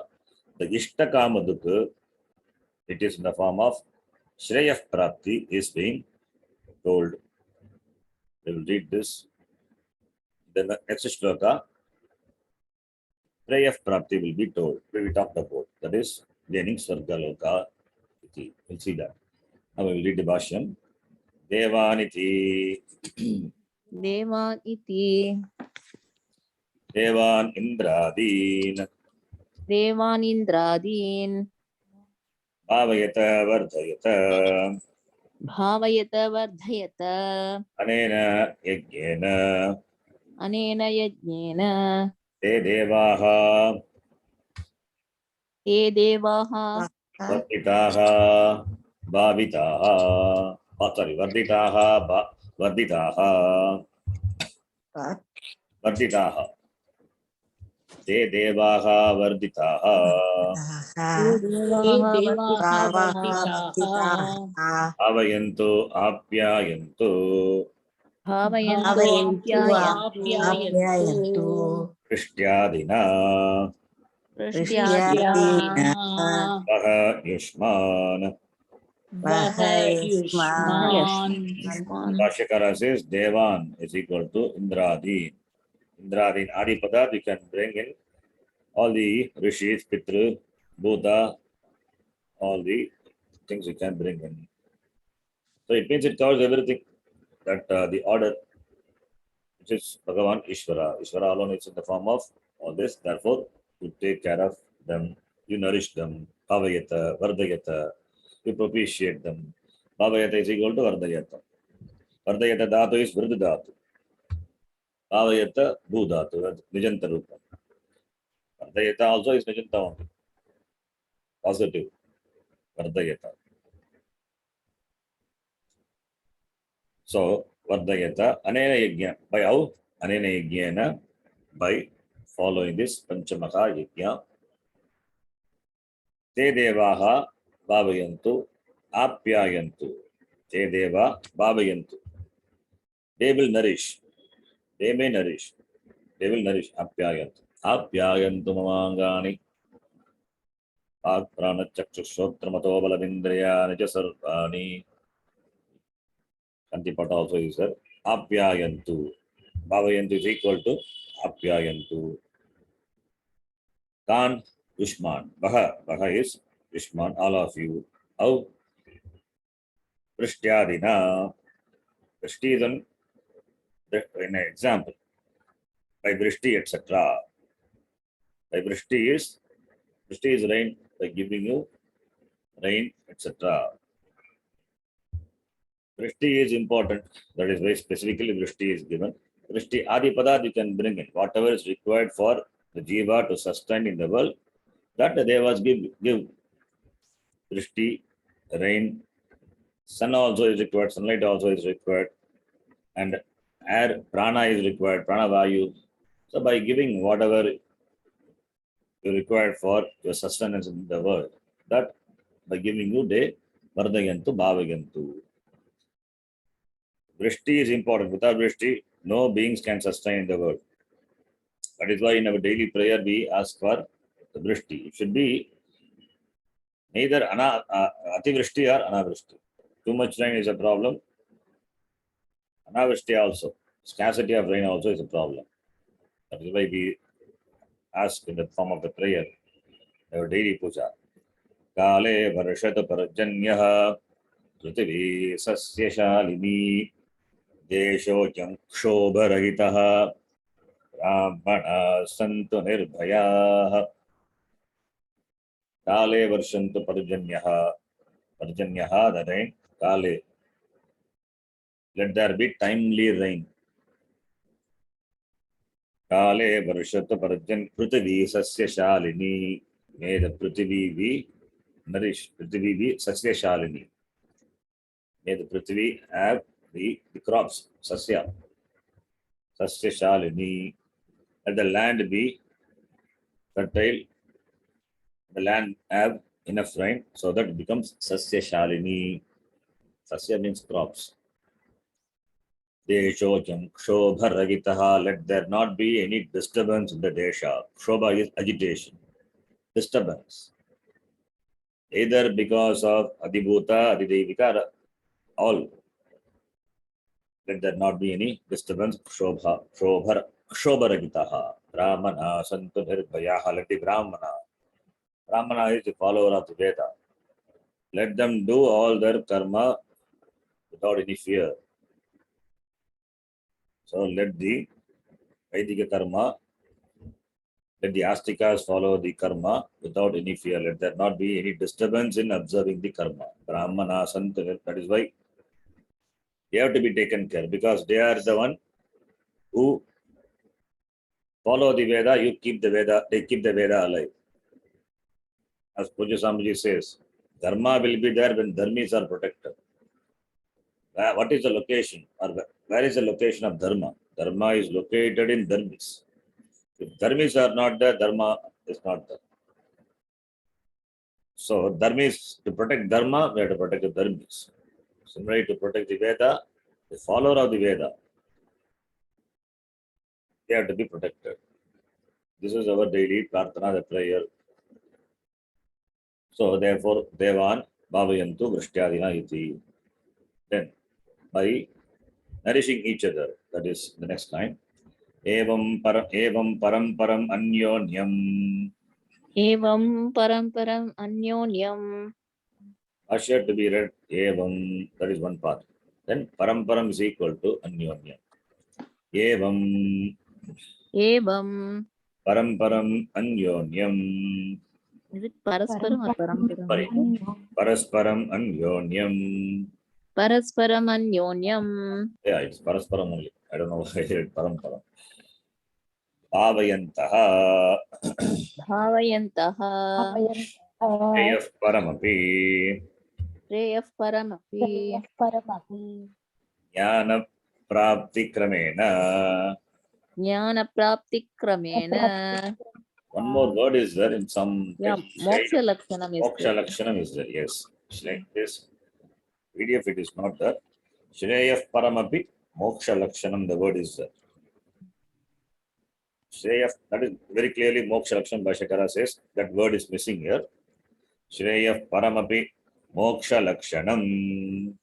the Ishtakama, it is in the form of Shreyah Prapti is being told. We will read this. Then the next shloka, Shreyah Prapti will be told. We will talk about. That is gaining Svargaloka. We'll see that. Now we will read the Bhashyam. Devaniti. Devan iti. Devan Indradin. Devan indradin. Bhavayata Vardhayata. Bhavayata vardhayata. Anena Yajnena. Anena yajnena. Te Devaha. Te devaha. Varditaha. Bhavitaha. Varditaha. Varditaha. Te Devaha Varditaha. Te devaha devaha varditaha. varditaha. Avayantu Apyayantu. Bhavayantu Bhavayantu apyayantu. apyayantu. Krishyadina. Prishtyadina. Krishyadina. Vaha Yushman. Vahayushman. Yasman. Bhashyakara says Devan is equal to Indradi. Indradi, Adipada, you can bring in all the Rishis, Pitru, Bhuta, all the things you can bring in. So it means it covers everything that the order, which is Bhagavan Ishvara. Ishvara alone is in the form of all this. Therefore, you take care of them, you nourish them, Bhavayata, Vardayata, you propitiate them. Bhavayata is equal to Vardayata. Vardayata Dhatu is Vriddha Dhatu. Bhavayata Bhudhatu, that's Nijanta Rupa. Vardayata also is Nijanta only. Positive. Vardayata. So, Vardayata, Anena Yajna. By how? Anena Yajnana, by following this Panchamaha Yajna. Te Devaha Bhavayantu, Apyayantu. Te Deva Bhavayantu. They will nourish. They may nourish. They will nourish. Apyayantu. Apyayantu Mamangani. Prana Chakshushotramato Balavindriya Nijasarvani. Antipata also is there. Apyayantu. Bhavayantu is equal to Apyayantu. Kan Yushman. Baha is Yushman, all of you. How? Prishtyadina. Prishti is an example. By Vrishti, etc. By Vrishti is rain, by giving you rain, etc. Vrishti is important. That is why specifically Vrishti is given. Vrishti Adipada you can bring in. Whatever is required for the Jiva to sustain in the world, that the Devas give. Vrishti, rain, sun also is required, sunlight also is required, and air, prana is required, prana vayu. So by giving whatever you required for your sustenance in the world, that by giving you day, Vardayantu, Bhavayantu. Vrishti is important. Without Vrishti, no beings can sustain in the world. That is why in our daily prayer we ask for the Vrishti. It should be neither Ativrishti or Anavrishti. Too much rain is a problem. Anavrishti also. Scarcity of rain also is a problem. That is why we ask in the form of the prayer, our daily puja. Kale varshata parajanyah prithvi sasya shalini desho jankshobarahitah brahmana santu nirbhayah. Kale varshantu parajanyah. Parajanyah, the rain. Kale. Let there be timely rain. Kale varshata parajan prithvi sasya shalini. May the prithvi be nourished. Prithvi be sasya shalini. May the prithvi have the crops, sasya. Sasya shalini. Let the land be fertile. The land have enough rain so that it becomes sasya shalini. Sasya means crops. Deshojam Kshobha Ragitaha, let there not be any disturbance in the Desha. Kshobha is agitation, disturbance. Either because of Adibhuta, Adidevika, all. Let there not be any disturbance. Kshobha Ragitaha. Brahmana Santu Nirbhayaha, let the Brahmana. Brahmana is the follower of the Veda. Let them do all their karma without any fear. So let the Vaidika karma, let the astikas follow the karma without any fear. Let there not be any disturbance in observing the karma. Brahmana, Santa, that is why they have to be taken care because they are the one who follow the Veda, you keep the Veda, they keep the Veda alive. As Puja Swamiji says, Dharma will be there when Dharmis are protected. What is the location or where is the location of Dharma? Dharma is located in Dharmis. If Dharmis are not there, Dharma is not there. So, Dharmis, to protect Dharma, we have to protect the Dharmis. Similarly, to protect the Veda, the follower of the Veda, they have to be protected. This is our daily Prarthana, the prayer. So, therefore, Devan Bhavayantu Vrishtyadina iti. Then, by nourishing each other, that is the next line. एवं परम अन्योन्यम. एवं परम अन्योन्यम. Asher to be read evam, that is one part. Then param is equal to anyonyam. Evam एवं. param anyonyam. Is it parasparam or paramparam? Sorry, parasparam anyonyam. Parasparam अन्योन्यम. Yeah, it's parasparam only. I don't know why I read param. Bhavayantaha. भावयन्तः. Jayaf paramapi. श्रेयः परमपि. Jnana prapti kramena. ज्ञानप्राप्तिक्रमेण. One more word is there in some Yeah, text. moksha lakshanam is Moksha there. Lakshanam is there, yes. It's like this. PDF it is not there. Shreyaf Paramapi Moksha Lakshanam, the word is there. Shreyaf, that is very clearly Moksha Lakshanam. Bhashakara says that word is missing here. Shreyaf Paramapi Moksha Lakshanam.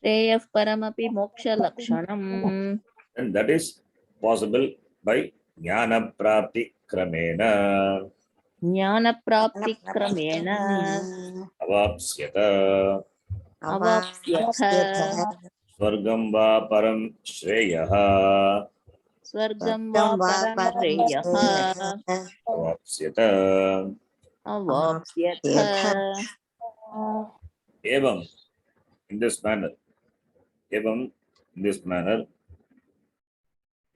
श्रेयः परमपि मोक्षलक्षणम्. And that is possible by Jnana Prapti Kramena ज्ञानप्राप्तिक्रमेण Avapsyata अवाप्स्यथ. Swargam Va Param Shreyaha स्वर्गं वा परं श्रेयः Avapsyata. अवाप्स्यथ. Evam, in this manner. Evam, in this manner.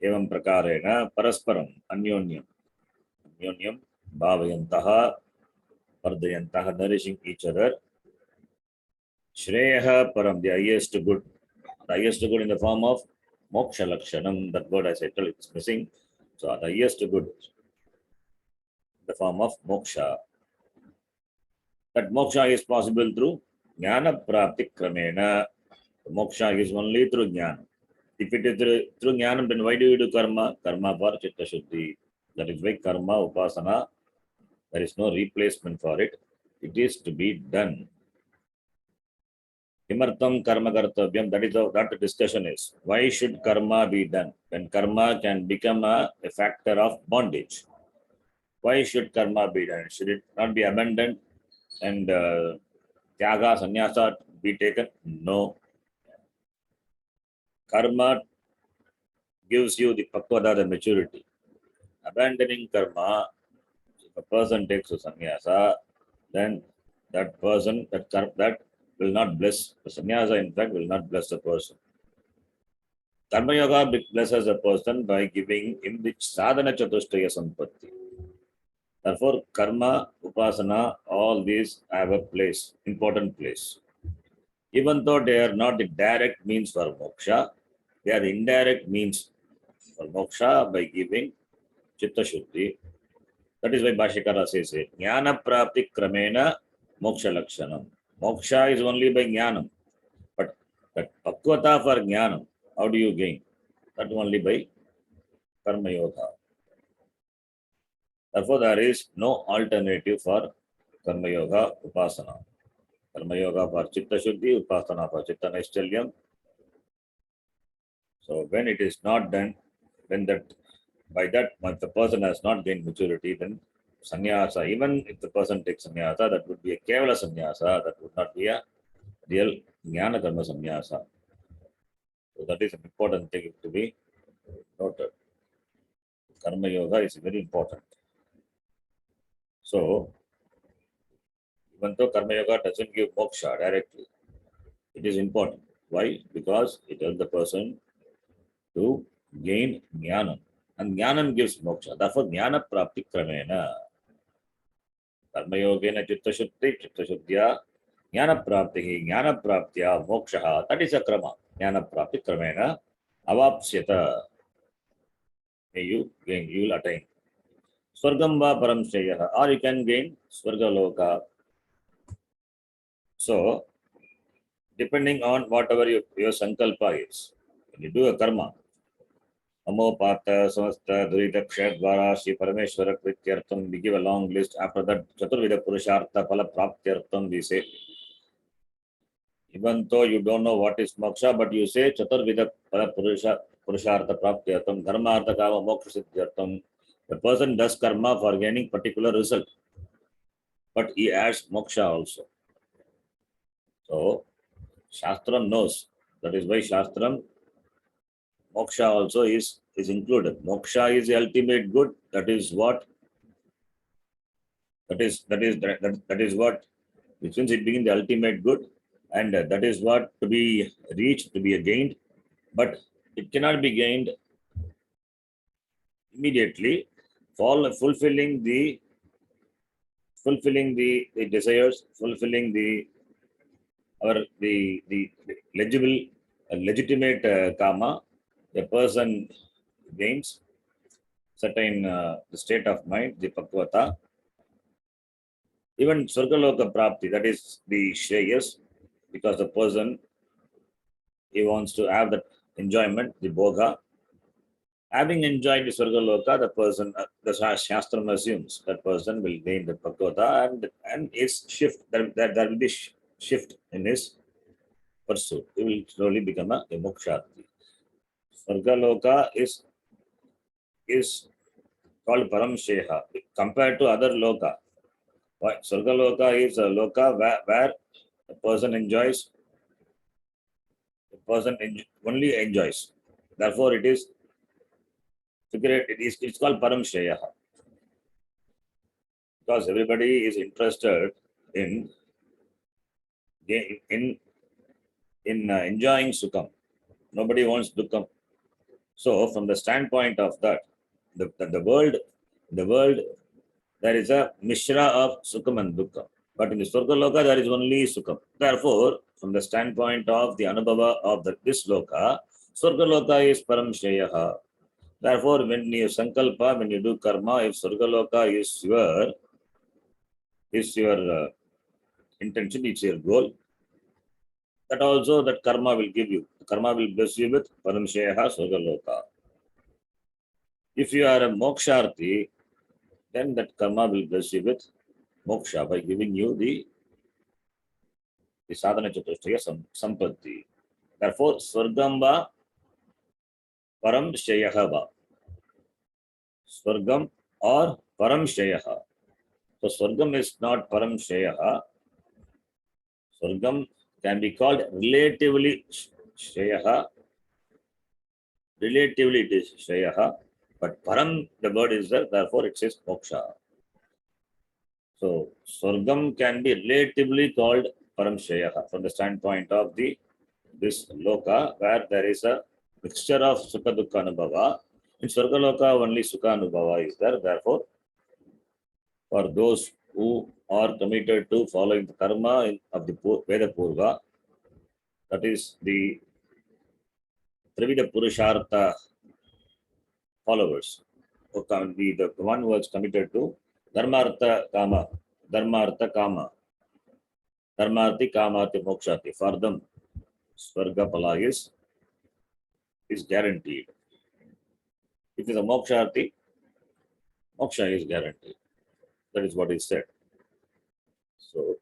Evam prakarena parasparam anyonyam. Anyonyam bhavayantaha vardayantaha, nourishing each other. Shreyaha param, the highest good. The highest good in the form of moksha lakshanam. That word I said it's missing. So the highest good in the form of moksha. That moksha is possible through jnana prapti kramena. Moksha is only through jnana. If it is through jnana, then why do you do karma? Karma for chitta shuddhi. That is why karma, upasana, there is no replacement for it. It is to be done. Kimartam karma kartavyam, that is what the discussion is. Why should karma be done? When karma can become a factor of bondage. Why should karma be done? Should it not be abandoned and tyaga, sannyasa be taken? No. Karma gives you the pakvada, the maturity. Abandoning karma, if a person takes a sannyasa, then that person, that will not bless. The sannyasa, in fact, will not bless the person. Karma yoga blesses a person by giving him the sadhana chatushtaya sampatti. Therefore, karma, upasana, all these have a place, important place. Even though they are not the direct means for moksha, they are the indirect means for moksha by giving chitta shuddhi. That is why Bhashikara says it. Jnana prapti kramena moksha lakshanam. Moksha is only by jnanam. But that pakvata for jnanam, how do you gain? That only by karma yoga. Therefore, there is no alternative for karma yoga upasana. Karma yoga for chitta shuddhi, upasana for chitta naischalya. So when it is not done, when if the person has not gained maturity, then sannyasa, even if the person takes sannyasa, that would be a kevala sannyasa, that would not be a real jnana karma sannyasa. So that is an important thing to be noted. Karma yoga is very important. So, even though karma yoga doesn't give moksha directly, it is important. Why? Because it helps the person to gain jnanam. And jnanam gives moksha. Therefore, jnana prapti kramena. Karma yogena chitta shuddhya, jnana praptya, moksha. That is a krama. Jnana prapti kramena. Avapsyata. You gain, you will attain. Swargam va param shreyaha. Or you can gain swarga loka. So, depending on whatever your sankalpa is, when you do a karma, Amopata, Samasta, Durita, Kshatvara, Shri Parameshwara, Krityartham, we give a long list. After that, Chaturvida Purushartha, Pala Praptyartham, we say. Even though you don't know what is moksha, but you say Chaturvida Pala purushartha praptyartham, dharma artha kama moksha siddhyartham. The person does karma for gaining particular result, but he adds moksha also. So Shastram knows. That is why Shastram moksha also is included. Moksha is the ultimate good. That is what what, which means it being the ultimate good, and that is what to be reached, to be gained, but it cannot be gained immediately. Fulfilling the desires, fulfilling the legible legitimate karma, a person gains certain the state of mind, the pakvata. Even Swargaloka Prapti, that is the Shreyas, because the person, he wants to have that enjoyment, the Bhoga. Having enjoyed the Swargaloka, the person, the Shastram assumes that person will gain the Pakvata, and its shift, there will be shift in his pursuit. He will slowly become a Mokshati. Swargaloka is called Param Sheha compared to other Loka. Swargaloka is a Loka where the person enjoys, only enjoys. Therefore, it's called Param Sheya, because everybody is interested in enjoying Sukham. Nobody wants Dukkham. So, from the standpoint of that, the world, there is a mishra of Sukham and Dukkham. But in the Swargaloka, there is only Sukham. Therefore, from the standpoint of the Anubhava of this Loka, Swargaloka is Param Sheya. Therefore, when you sankalpa, when you do karma, if Swargaloka is your intention, it's your goal, that also that karma will give you. Karma will bless you with Paramsheha Swargaloka. If you are a moksharthi, then that karma will bless you with moksha by giving you the sadhana chatushtaya sampatti. Therefore, Swargam va Param Sheyaha va. Swargam or Param Sheyaha. So Swargam is not Param Sheyaha. Swargam can be called relatively Sheyaha. Relatively it is Sheyaha. But Param, the word is there, therefore it says Moksha. So Swargam can be relatively called Param Sheyaha from the standpoint of this Loka, where there is a mixture of Sukha Dukkha Anubhava. In Swargaloka only Sukha Anubhava is there. Therefore, for those who are committed to following the karma of the Veda Purva, that is the Trivida Purushartha followers, who can be the one who is committed to Dharmartha Kama, Dharmarthi Kamati Mokshati. For them, Swarga Pala is guaranteed. If it is a Moksharthi, Moksha is guaranteed. That is what is said. So,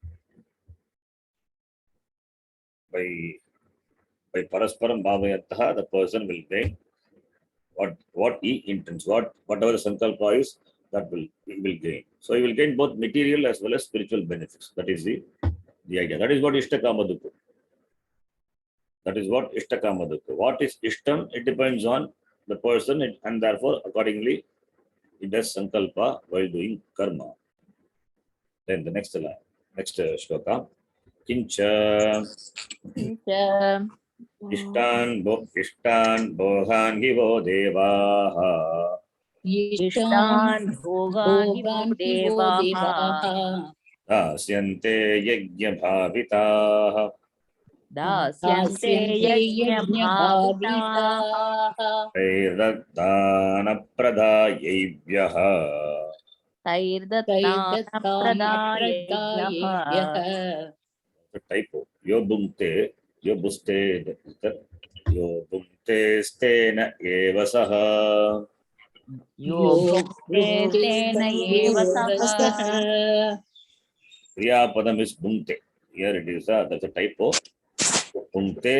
by Parasparam Bhavayantaha, the person will gain what he intends, whatever the sankalpa is, he will gain. So he will gain both material as well as spiritual benefits. That is the idea. That is what Ishtakama Dukha. That is what Ishtakama Dukha. What is Ishtam? It depends on the person, and therefore accordingly he does sankalpa while doing karma. Then the next line, next shloka. Kincha Ishtan bohan givo devaha. Ishtan bhogan hi vo devaha. Dasyante yajna bhavitaha. Dasyante yajna bhavitaha. Tairadana pradayebhyaha. Tairdattana pradayebhyaha. The typo. Yo bhunte stena evasaha. Yo bhukte tena eva saha. Kriya padam is bhunte. Here it is, that's a typo. Bhunte,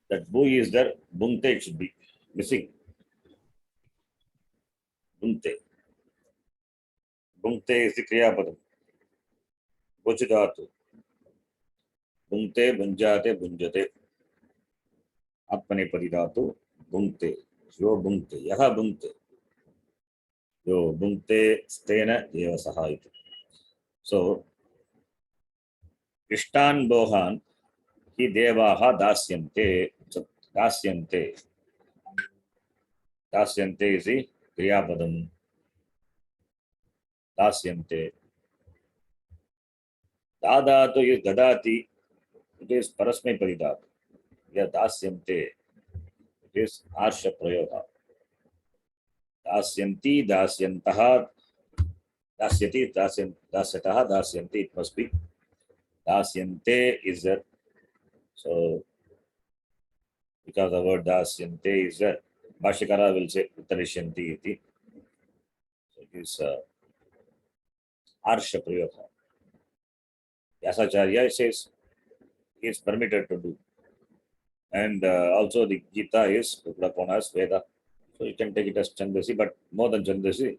that bhu is there, bhunte it should be. missing. Bhunte. Bhunte is the Kriya Padam. Bhujidatu. Bhunte, Bhunjate, Bhunjate. Apane Padidatu. Bhunte. Yo Bhunte. Yaha Bhunte. Yo Bhunte Stena Deva Sahayita. So, Ishtan Bohan Hi Devaha Dasyante. Dasyante. Dasyante is the Kriya Padam. Dasyante. Dadatu is Dadati. It is Parasmai Paridatu. Yeah, Dasyante. It is Arsha Prayoga. Dasyanti, Dasyantaha, Dasyati, Dasyataha, Dasyanti. It must be. Dasyante is there. So, because the word Dasyante is there, Bhashikara will say Uttarishanti iti. So, it is Arsha Prayoga. Vyasacharya says he is permitted to do. And also the Gita is looked upon as Veda. So you can take it as Chandasi, but more than Chandasi,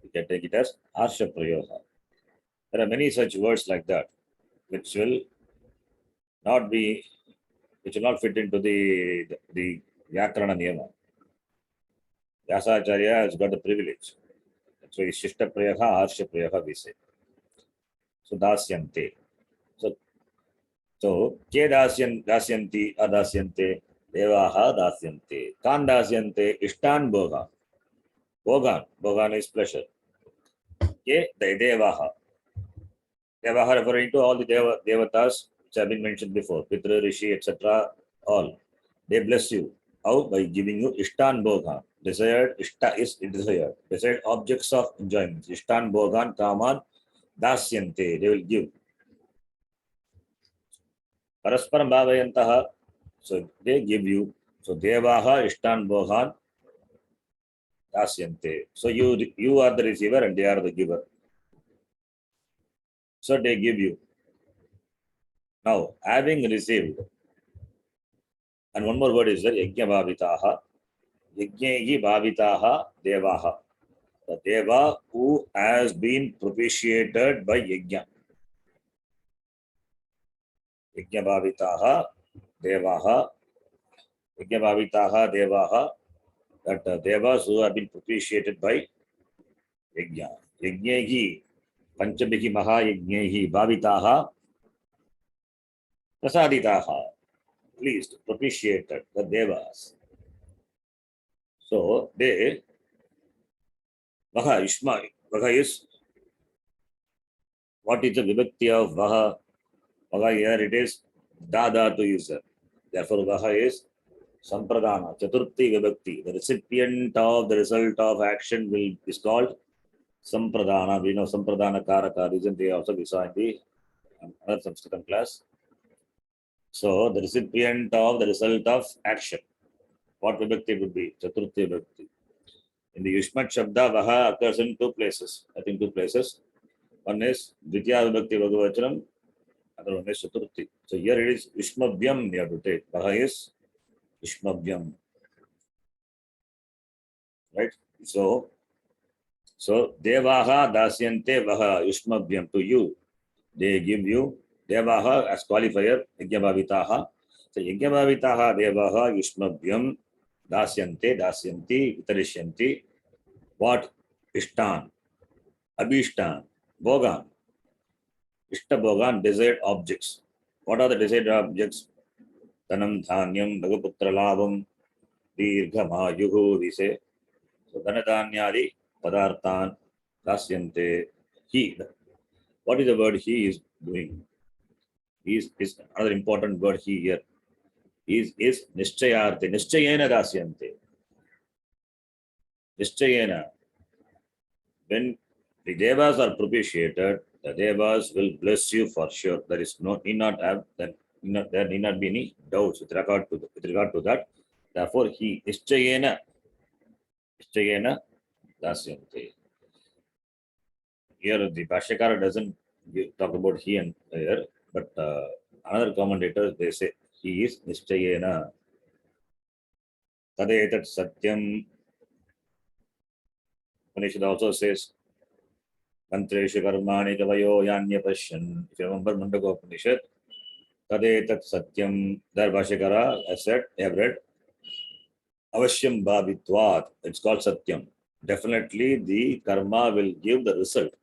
you can take it as Arsha Prayoga. There are many such words like that, which will not fit into the Vyakarana Niyama. Vyasacharya has got the privilege. So it's Shishta Prayoga, Arsha Prayoga, we say. So Dasyante. So Ke Dasyanti, Adasyante, Devaha Dasyante. Kan Dasyante, Ishtan Bhoga. Bhogan is pleasure. Ke Devaha. Devaha referring to all the devatas which have been mentioned before, Pitra, Rishi, etc. All. They bless you. How? By giving you Ishtan Bhogan. Desired, Ishta is desired. Desired objects of enjoyment. Ishtan Bhogan, Kaman, Dasyante. They will give. Parasparam Bhavayantaha. So they give you. So Devaha, Ishtan Bhogan, Dasyante. So you are the receiver and they are the giver. So they give you. Now, having received, and one more word is there, Yajna Bhavitaha. Yajnehi Bhavitaha Devaha. The Deva who has been propitiated by Yajna. Yajna Bhavitaha Devaha. Yajna Bhavitaha Devaha. That Devas who have been propitiated by Yajna. Yajnehi Panchabihi Mahayajnehi Bhavitaha Prasaditaha. Pleased, propitiated, the Devas. So they, Vaha Ishma, Vaha is, what is the vibhakti of Vaha? Vaha here it is, Dada to user. Therefore Vaha is Sampradana, Chaturthi vibhakti. The recipient of the result of action is called Sampradana. We know Sampradana Karaka, isn't they also we saw in the another Sanskritam class. So the recipient of the result of action. What vibhakti would be? Chaturthi vibhakti. In the Yushmat Shabda, Vaha occurs in two places. I think two places. One is Dvitiya vibhakti Bhagavachanam, other one is Chaturthi. So here it is Yushmabhyam you have to take. Vaha is Yushmabhyam. Right? So Devaha Dasyante Vaha Yushmabhyam to you. They give you Devaha as qualifier, Yajnabhavitaha. So Yajnabhavitaha Devaha Yushmabhyam Dasyante, Dasyanti, Vitarishyanti. What? Ishtan, Abhishtan, Bhogan. Ishta Bhogan, desired objects. What are the desired objects? Dhanam, Dhanyam, Bhagaputra Labham, Dirghamayuhu, we say. So Dhanadhanyadi, Padarthan, Dasyante, he. What is the word he is doing? He is another important word he here. Is Nishchayarte, Nishchayena Dasyante. Nishchayena. When the Devas are propitiated, the Devas will bless you for sure. There is no need not have that. There need not be any doubts with regard to that. Therefore, he Nishchayena Dasyante. Here the Bhashyakara doesn't talk about he and here, but another commentators they say he is Nishchayena Tadetat Satyam. Upanishad also says, Mantreshu Karmani Kavayo Yanya Pasyan. If you remember Mundaka Upanishad, Tadetat Satyam, there Bhashikara has said, I have read, Avashyam Bhavitvat. It's called Satyam. Definitely the karma will give the result.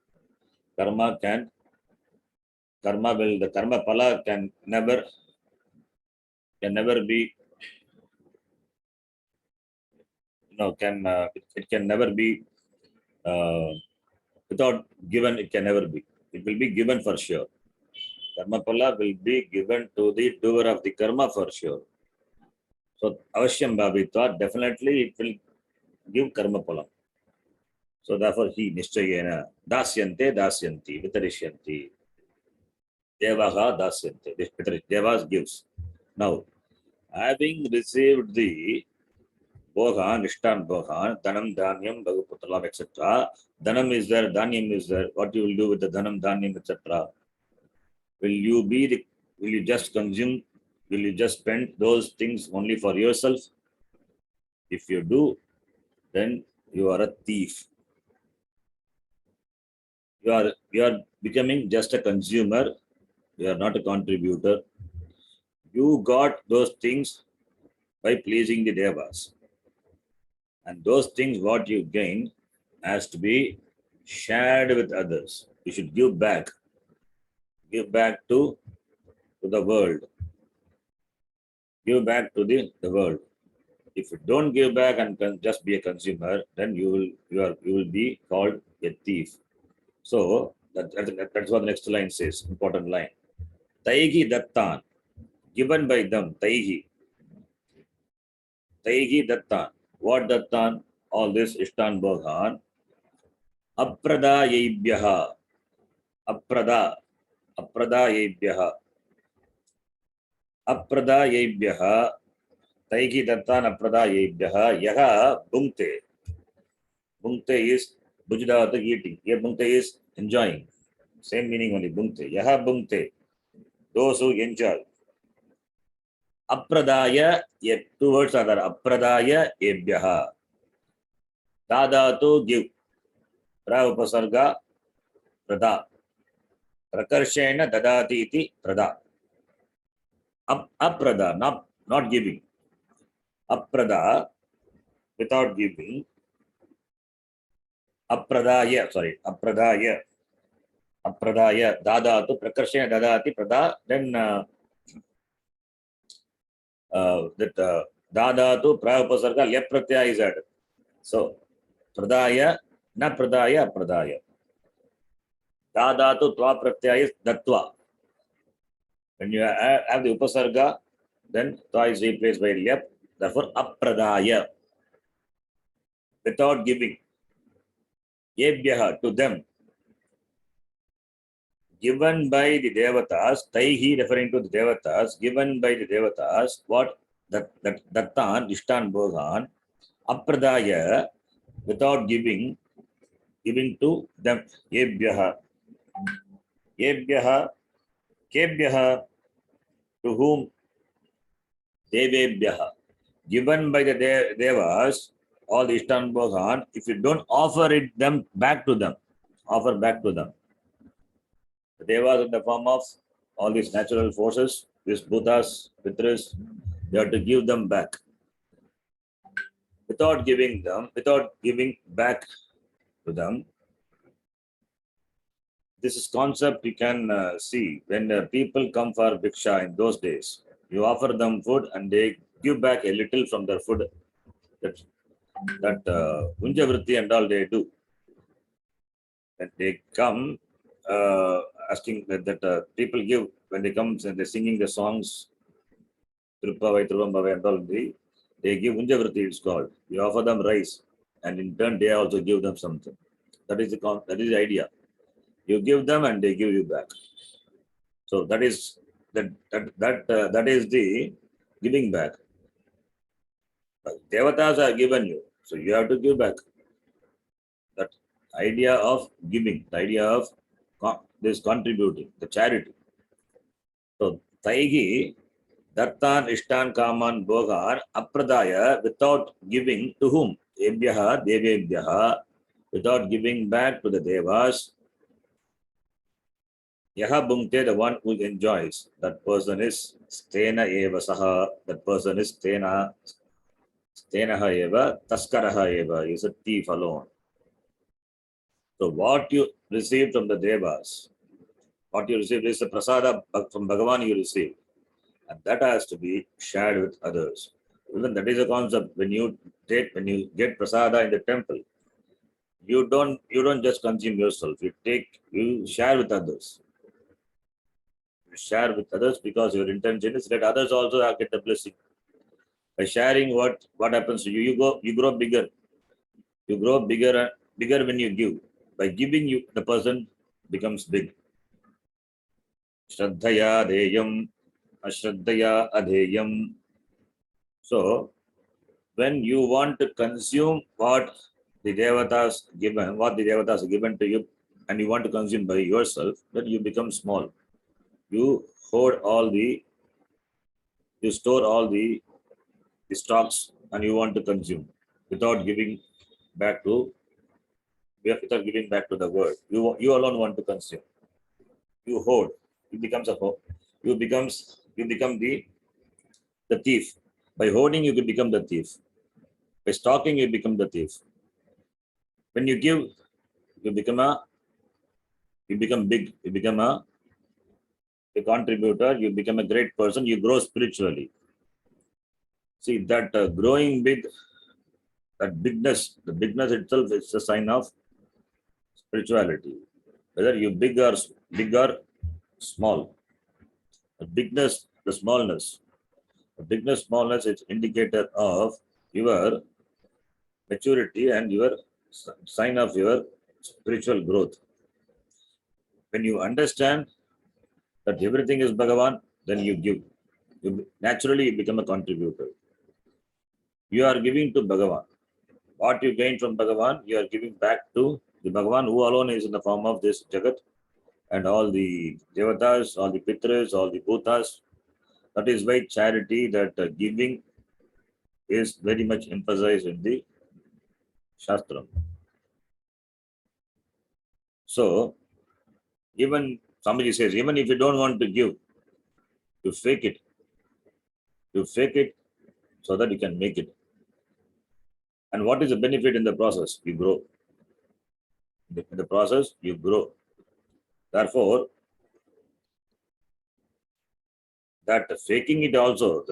Karma can, the karma pala can never be, it can never be, without given, it can never be. It will be given for sure. Karma pala will be given to the doer of the karma for sure. So, Avashyam Bhavitva, definitely it will give karma pala. So, therefore, he Nishchayena, Dasyante, Dasyanti, Vitarisyanti, Devaha, Dasyante, Devas gives. Now, having received the Bohan, Nishtan Bohan, Dhanam, Dhanyam, Bhaguputalam, etc. Dhanam is there, Dhanyam is there. What you will do with the Dhanam, Dhanyam, etc.? Will you just consume? Will you just spend those things only for yourself? If you do, then you are a thief. You are becoming just a consumer. You are not a contributor. You got those things by pleasing the devas. And those things, what you gain, has to be shared with others. You should give back. Give back to the world. Give back to the world. If you don't give back and can just be a consumer, then you will be called a thief. So that's what the next line says. Important line. Taihi dattan, given by them. Taihi dattan. What dattan? All this Ishtan Bhagwan. Apradayebhyaha. Apradayebhyaha. Apradayebhyaha. Taihi dattan apradayebhyaha. Yaha bhungte. Bhungte is bujidata, eating. Here bhungte is enjoying. Same meaning only. Bhungte. Yaha bhungte. Those who enjoy. Apradaya, two words are there. Apradaya ebhyaha. Dadatu, give. Upasarga, prada. Prakarshena dadati iti prada. Aprada, not giving. Aprada, without giving. Apradaya, dadatu, prakarshena dadati prada. Then that dadatu, upasarga, lep pratyaya is added. So, pradaya, na pradaya, apradaya. Dadatu tva pratyaya is datva. When you have the upasarga, then tva is replaced by lep. Therefore, apradaya. Without giving. Yebhyaha, to them. Given by the devatas, taihi referring to the devatas, given by the devatas, what? Dattan, Ishtan Bhogan, apradaya, without giving to them. Yebhyaha. Yebhyaha, kebhyaha, to whom? Devebhyaha. Given by the devas, all the Ishtan Bhogan, if you don't offer them back to them, offer back to them. The devas in the form of all these natural forces, these bhutas, pitras, you have to give them back. Without giving back to them, this is concept you can see when people come for bhiksha in those days. You offer them food and they give back a little from their food. That Unjavritti and all they do. And they come asking that people give, when they come and they're singing the songs, Tripavai, Trivambavai and all, they give Unjavritti, it's called. You offer them rice and in turn they also give them something. That is the idea. You give them and they give you back. So that is the giving back. Devatas are given you, so you have to give back. That idea of giving, the idea of this contributing, the charity. So Taihi Dartan Ishtan Kaman Bhogan Apradaya, without giving to whom? Ebhyaha Devebhyaha, without giving back to the Devas. Yaha Bhunkte, the one who enjoys, that person is Stena Eva Saha, that person is Stenaha Eva, Taskaraha Eva, is a thief alone. So what you receive from the Devas, what you receive is the prasada from Bhagavan you receive, and that has to be shared with others. Even that is a concept. When you get prasada in the temple, you don't just consume yourself. You share with others. You share with others because your intention is that others also get the blessing. By sharing, what happens to you? You grow bigger. You grow bigger when you give. By giving, the person becomes big. Shraddhaya Deyam, Ashraddhaya Adheyam. So, when you want to consume what the Devatas given to you, and you want to consume by yourself, then you become small. You store all the stocks, and you want to consume without giving back to the world. You alone want to consume. You hoard. You becomes a hoard. You become the thief. By hoarding, you can become the thief. By stalking, you become the thief. When you give, you become big. You become a contributor. You become a great person. You grow spiritually. See that growing big, that bigness, the bigness itself is a sign of spirituality. Whether you big or small, the bigness, the smallness, is indicator of your maturity and your sign of your spiritual growth. When you understand that everything is Bhagavan, then you give. Naturally you become a contributor. You are giving to Bhagavan. What you gain from Bhagavan, you are giving back to the Bhagavan, who alone is in the form of this Jagat, and all the Devatas, all the Pitras, all the Bhutas. That is why charity, that giving, is very much emphasized in the Shastra. So, even somebody says, even if you don't want to give, you fake it. You fake it so that you can make it. And what is the benefit in the process? You grow. In the process, you grow. Therefore, that faking it also,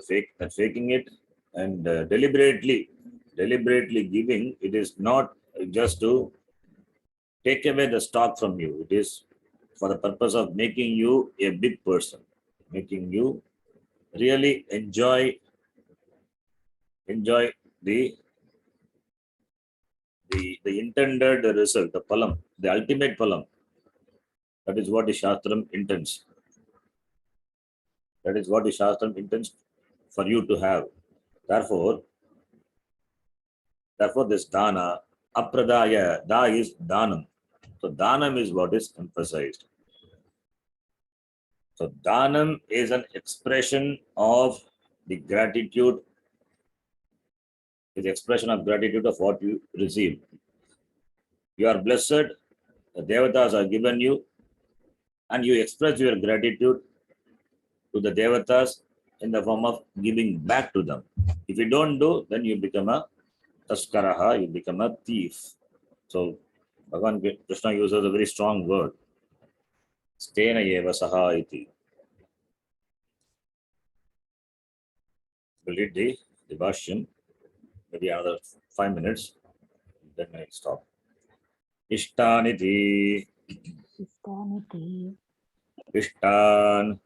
faking it and deliberately giving, it is not just to take away the stock from you. It is for the purpose of making you a big person, making you really enjoy the intended result, the palam, the ultimate palam. That is what the Shastram intends. That is what the Shastram intends for you to have. Therefore, this dana, apradaya, da is danam. So danam is what is emphasized. So danam is an expression of the gratitude, is expression of gratitude of what you receive. You are blessed, the devatas are given you, and you express your gratitude to the devatas in the form of giving back to them. If you don't do, then you become a taskaraha, you become a thief. So Bhagavan Krishna uses a very strong word. Stena eva saha iti. We'll read the Bhashyam, maybe another 5 minutes, then I stop. Ishtaniti. Ishtan.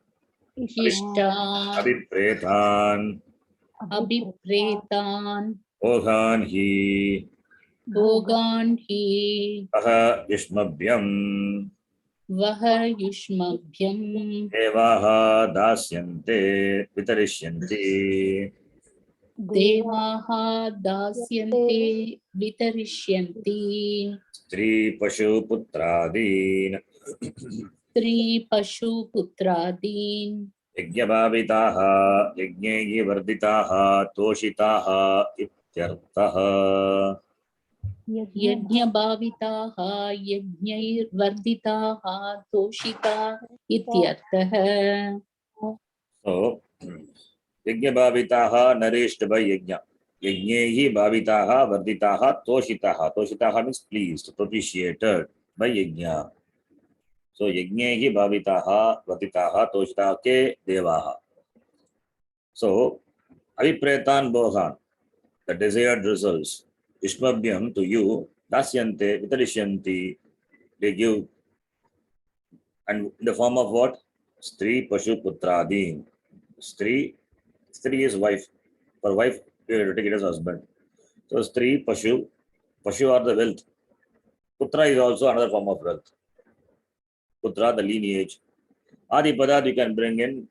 Ishtan, Abhipretan. Abhipretan, Bhogan hi. Bhogan hi, Aha Yishmabhyam. Vaha Yushmabhyam, Devaha dasyante vitarishyanti. Devaha Dasyante Vitarishyanti, Stri Pashu Putradin. Sri Pashu Putradin, यज्ञभाविताः यज्ञैः वर्धिताः तोषिताः इत्यर्थः। यज्ञभाविताः यज्ञैर्वर्धिताः तोषिता इत्यर्थः। So, यज्ञभाविताः nourished by yajna. यज्ञैः भाविताः वर्धिताः तोषिताः. तोषिताः means pleased, propitiated by yajna. So, यज्ञैः भाविताः वर्धिताः तोषिताः के देवाः. So, अभिप्रेतान् भोगान्, the desired results, Ishmabhyam to you, dasyante, vitarishyanti, they give, and in the form of what? Stri, Pashu, Putradi. Stri is wife. For wife, you have to take it as husband. So, Stri, Pashu are the wealth. Putra is also another form of wealth. Putra, the lineage. Adipada, you can bring in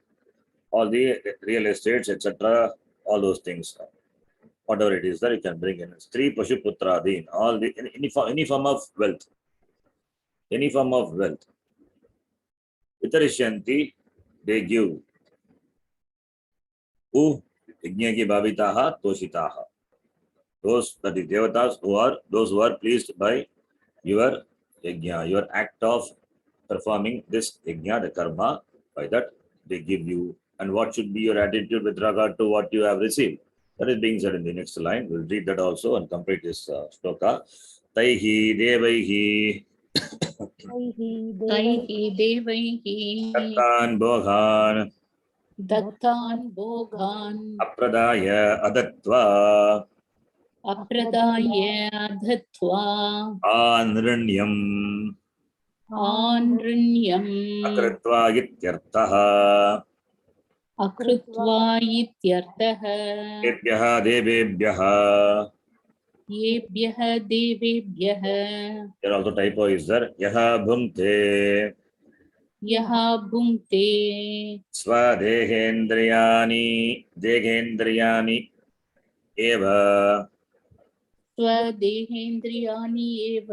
all the real estates, etc., all those things. Whatever it is that you can bring in. Stri, Pashu, Putra, Adin, all the any form of wealth. Any form of wealth. Vitarishyanti, they give. Who? Yajna ki bhavitaha, toshitaha. Those that is devatas those who are pleased by your yajna, your act of performing this yajna, the karma, by that they give you. And what should be your attitude with regard to what you have received? That is being said in the next line. We'll read that also and complete this shloka. Taihi devaihi तैः देवैः Tattan bhogan दत्तान् भोगान् apradaya adatva अप्रदाय दत्त्वा anranyam आनृण्यम् akritva ityartah. अकृत्वा इत्यर्थः। Yebhyaha devebhyaha. येभ्यः देवेभ्यः There also typo is there. Yaha bhumte यः भुङ्क्ते dehendriyani eva स्वदेहेन्द्रियाणि एव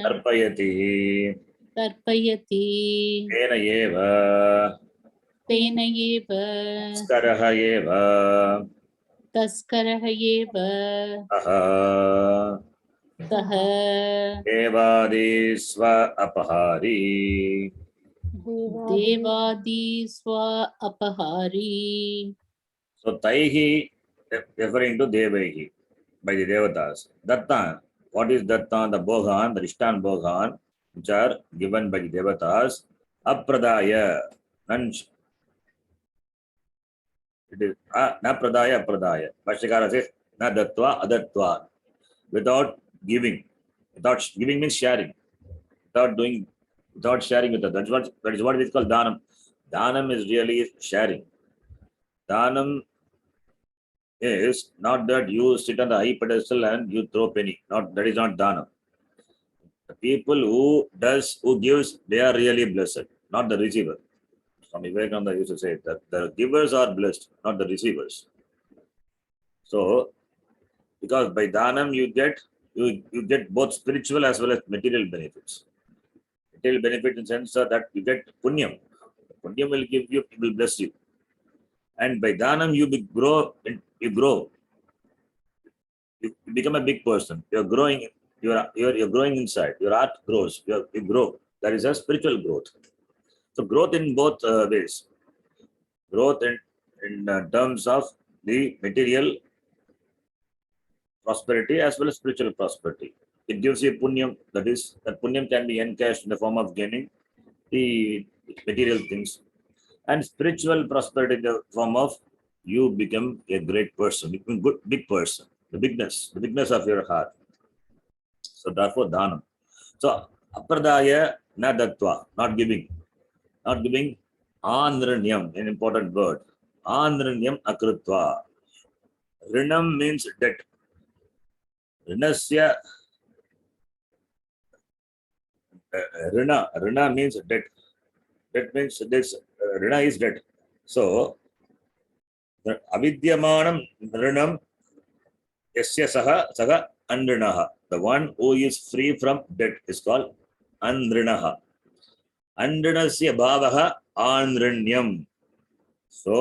arpayati तर्पयति tena eva तेन एव skaraha eva तस्करः एव aha सः evadi sva apahari. देवादि स्व अपहारी। So taihi referring to devaihi by the devatas. Datta, what is datta? The bhogan, the Rishtan bhogan, which are given by the devatas. Apradaya, none. It is na pradaya apradaya. Bhashyakara says na dattva adatva. Without giving. Without giving means sharing. Without sharing with others. That is what it is called dhanam. Dhanam is really sharing. Dhanam is not that you sit on the high pedestal and you throw penny. That is not dhanam. The people who gives, they are really blessed, not the receiver. Swami Vivekananda used to say that the givers are blessed, not the receivers. So, because by dhanam you get both spiritual as well as material benefits. Material benefit in the sense that you get punyam. Punyam will give you, it will bless you. And by dhanam you grow. You become a big person. You're growing. You're growing inside. Your art grows. You grow. That is a spiritual growth. So growth in both ways. Growth in terms of the material prosperity as well as spiritual prosperity. It gives you punyam. That is, that punyam can be encashed in the form of gaining the material things, and spiritual prosperity in the form of you become a great person, become good, big person. The bigness of your heart. So therefore, dhanam. So apradaya na dattva, not giving, anranyam, an important word. Anranyam akrutva. Rinam means debt. Rinasya rina means debt. Debt means this rina is debt. So avidyamanam rinam yasya saha anrinaha. The one who is free from debt is called anrinaha. Anrinasya bhavaha anrinyam. So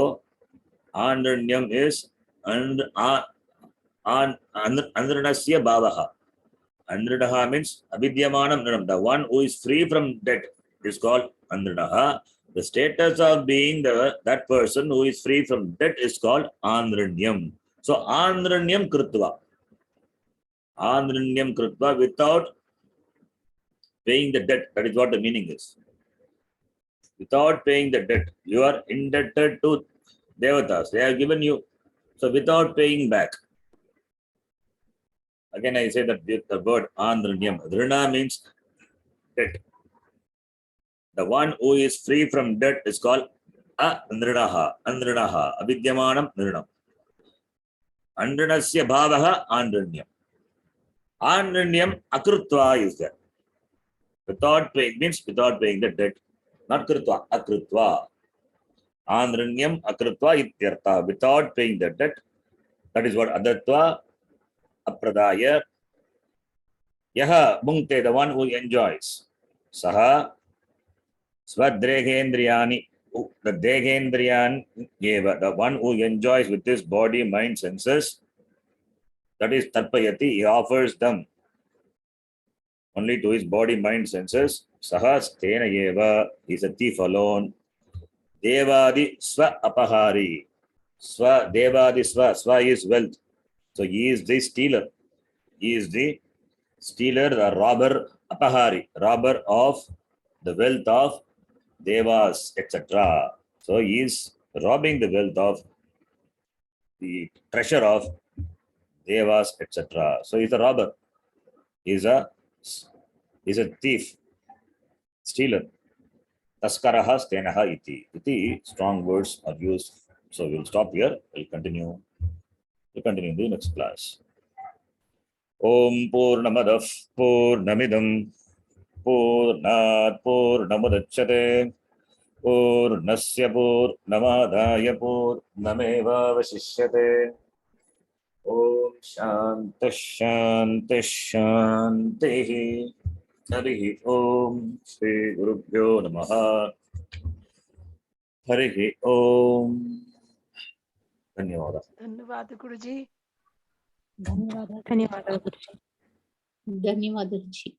Andranyam is Andranasya Bhavaha. Andrinaha means Abhidyamanam Nrinam. The one who is free from debt is called Andrinaha. The status of being that person who is free from debt is called Andranyam. So Andranyam Krutva. Andranyam Krutva, without paying the debt. That is what the meaning is. Without paying the debt, you are indebted to Devatas. They have given you. So without paying back. Again, I say that the word Andranyam. Drina means debt. The one who is free from debt is called Andrinaha. Andrinaha. Abhidyamanam Nrinam. Andrinasya Bhavaha Andranyam. Andranyam Akrutva is there. Without paying means without paying the debt. Not Krutva, Akrutva. Andranyam Akrutva ityartha. Without paying the debt. That is what Adatva Apradaya. Yaha Bhunkte, the one who enjoys. Saha Swadregendriyani. The Degendriyan Yeva, the one who enjoys with his body, mind, senses. That is Tarpayati. He offers them only to his body, mind, senses. Saha Stena Yeva. He is a thief alone. Devadi Swa Apahari. Swa Devadi Swa. Swa is wealth. So he is the stealer. He is the stealer, the robber, Apahari, robber of the wealth of Devas, etc. So he is robbing the wealth of the treasure of Devas, etc. So he's a robber. He's a thief, stealer. Taskaraha stenaha iti. Iti, strong words are used. So we'll stop here. We'll continue in the next class. Om Purnamadah Purnamidam Purnat Purnamudachyate Purnasya Purnamadaya Purnameva Vasishyate. Om Shanti Shanti Shanti. Harihi Om Shri Gurubhyo Namaha. Harihi Om. Dhanyawada. धन्यवाद गुरुजी. ಧನ್ಯವಾದ धन्यवाद ಧನ್ಯವಾದ ಗುರುಜಿ.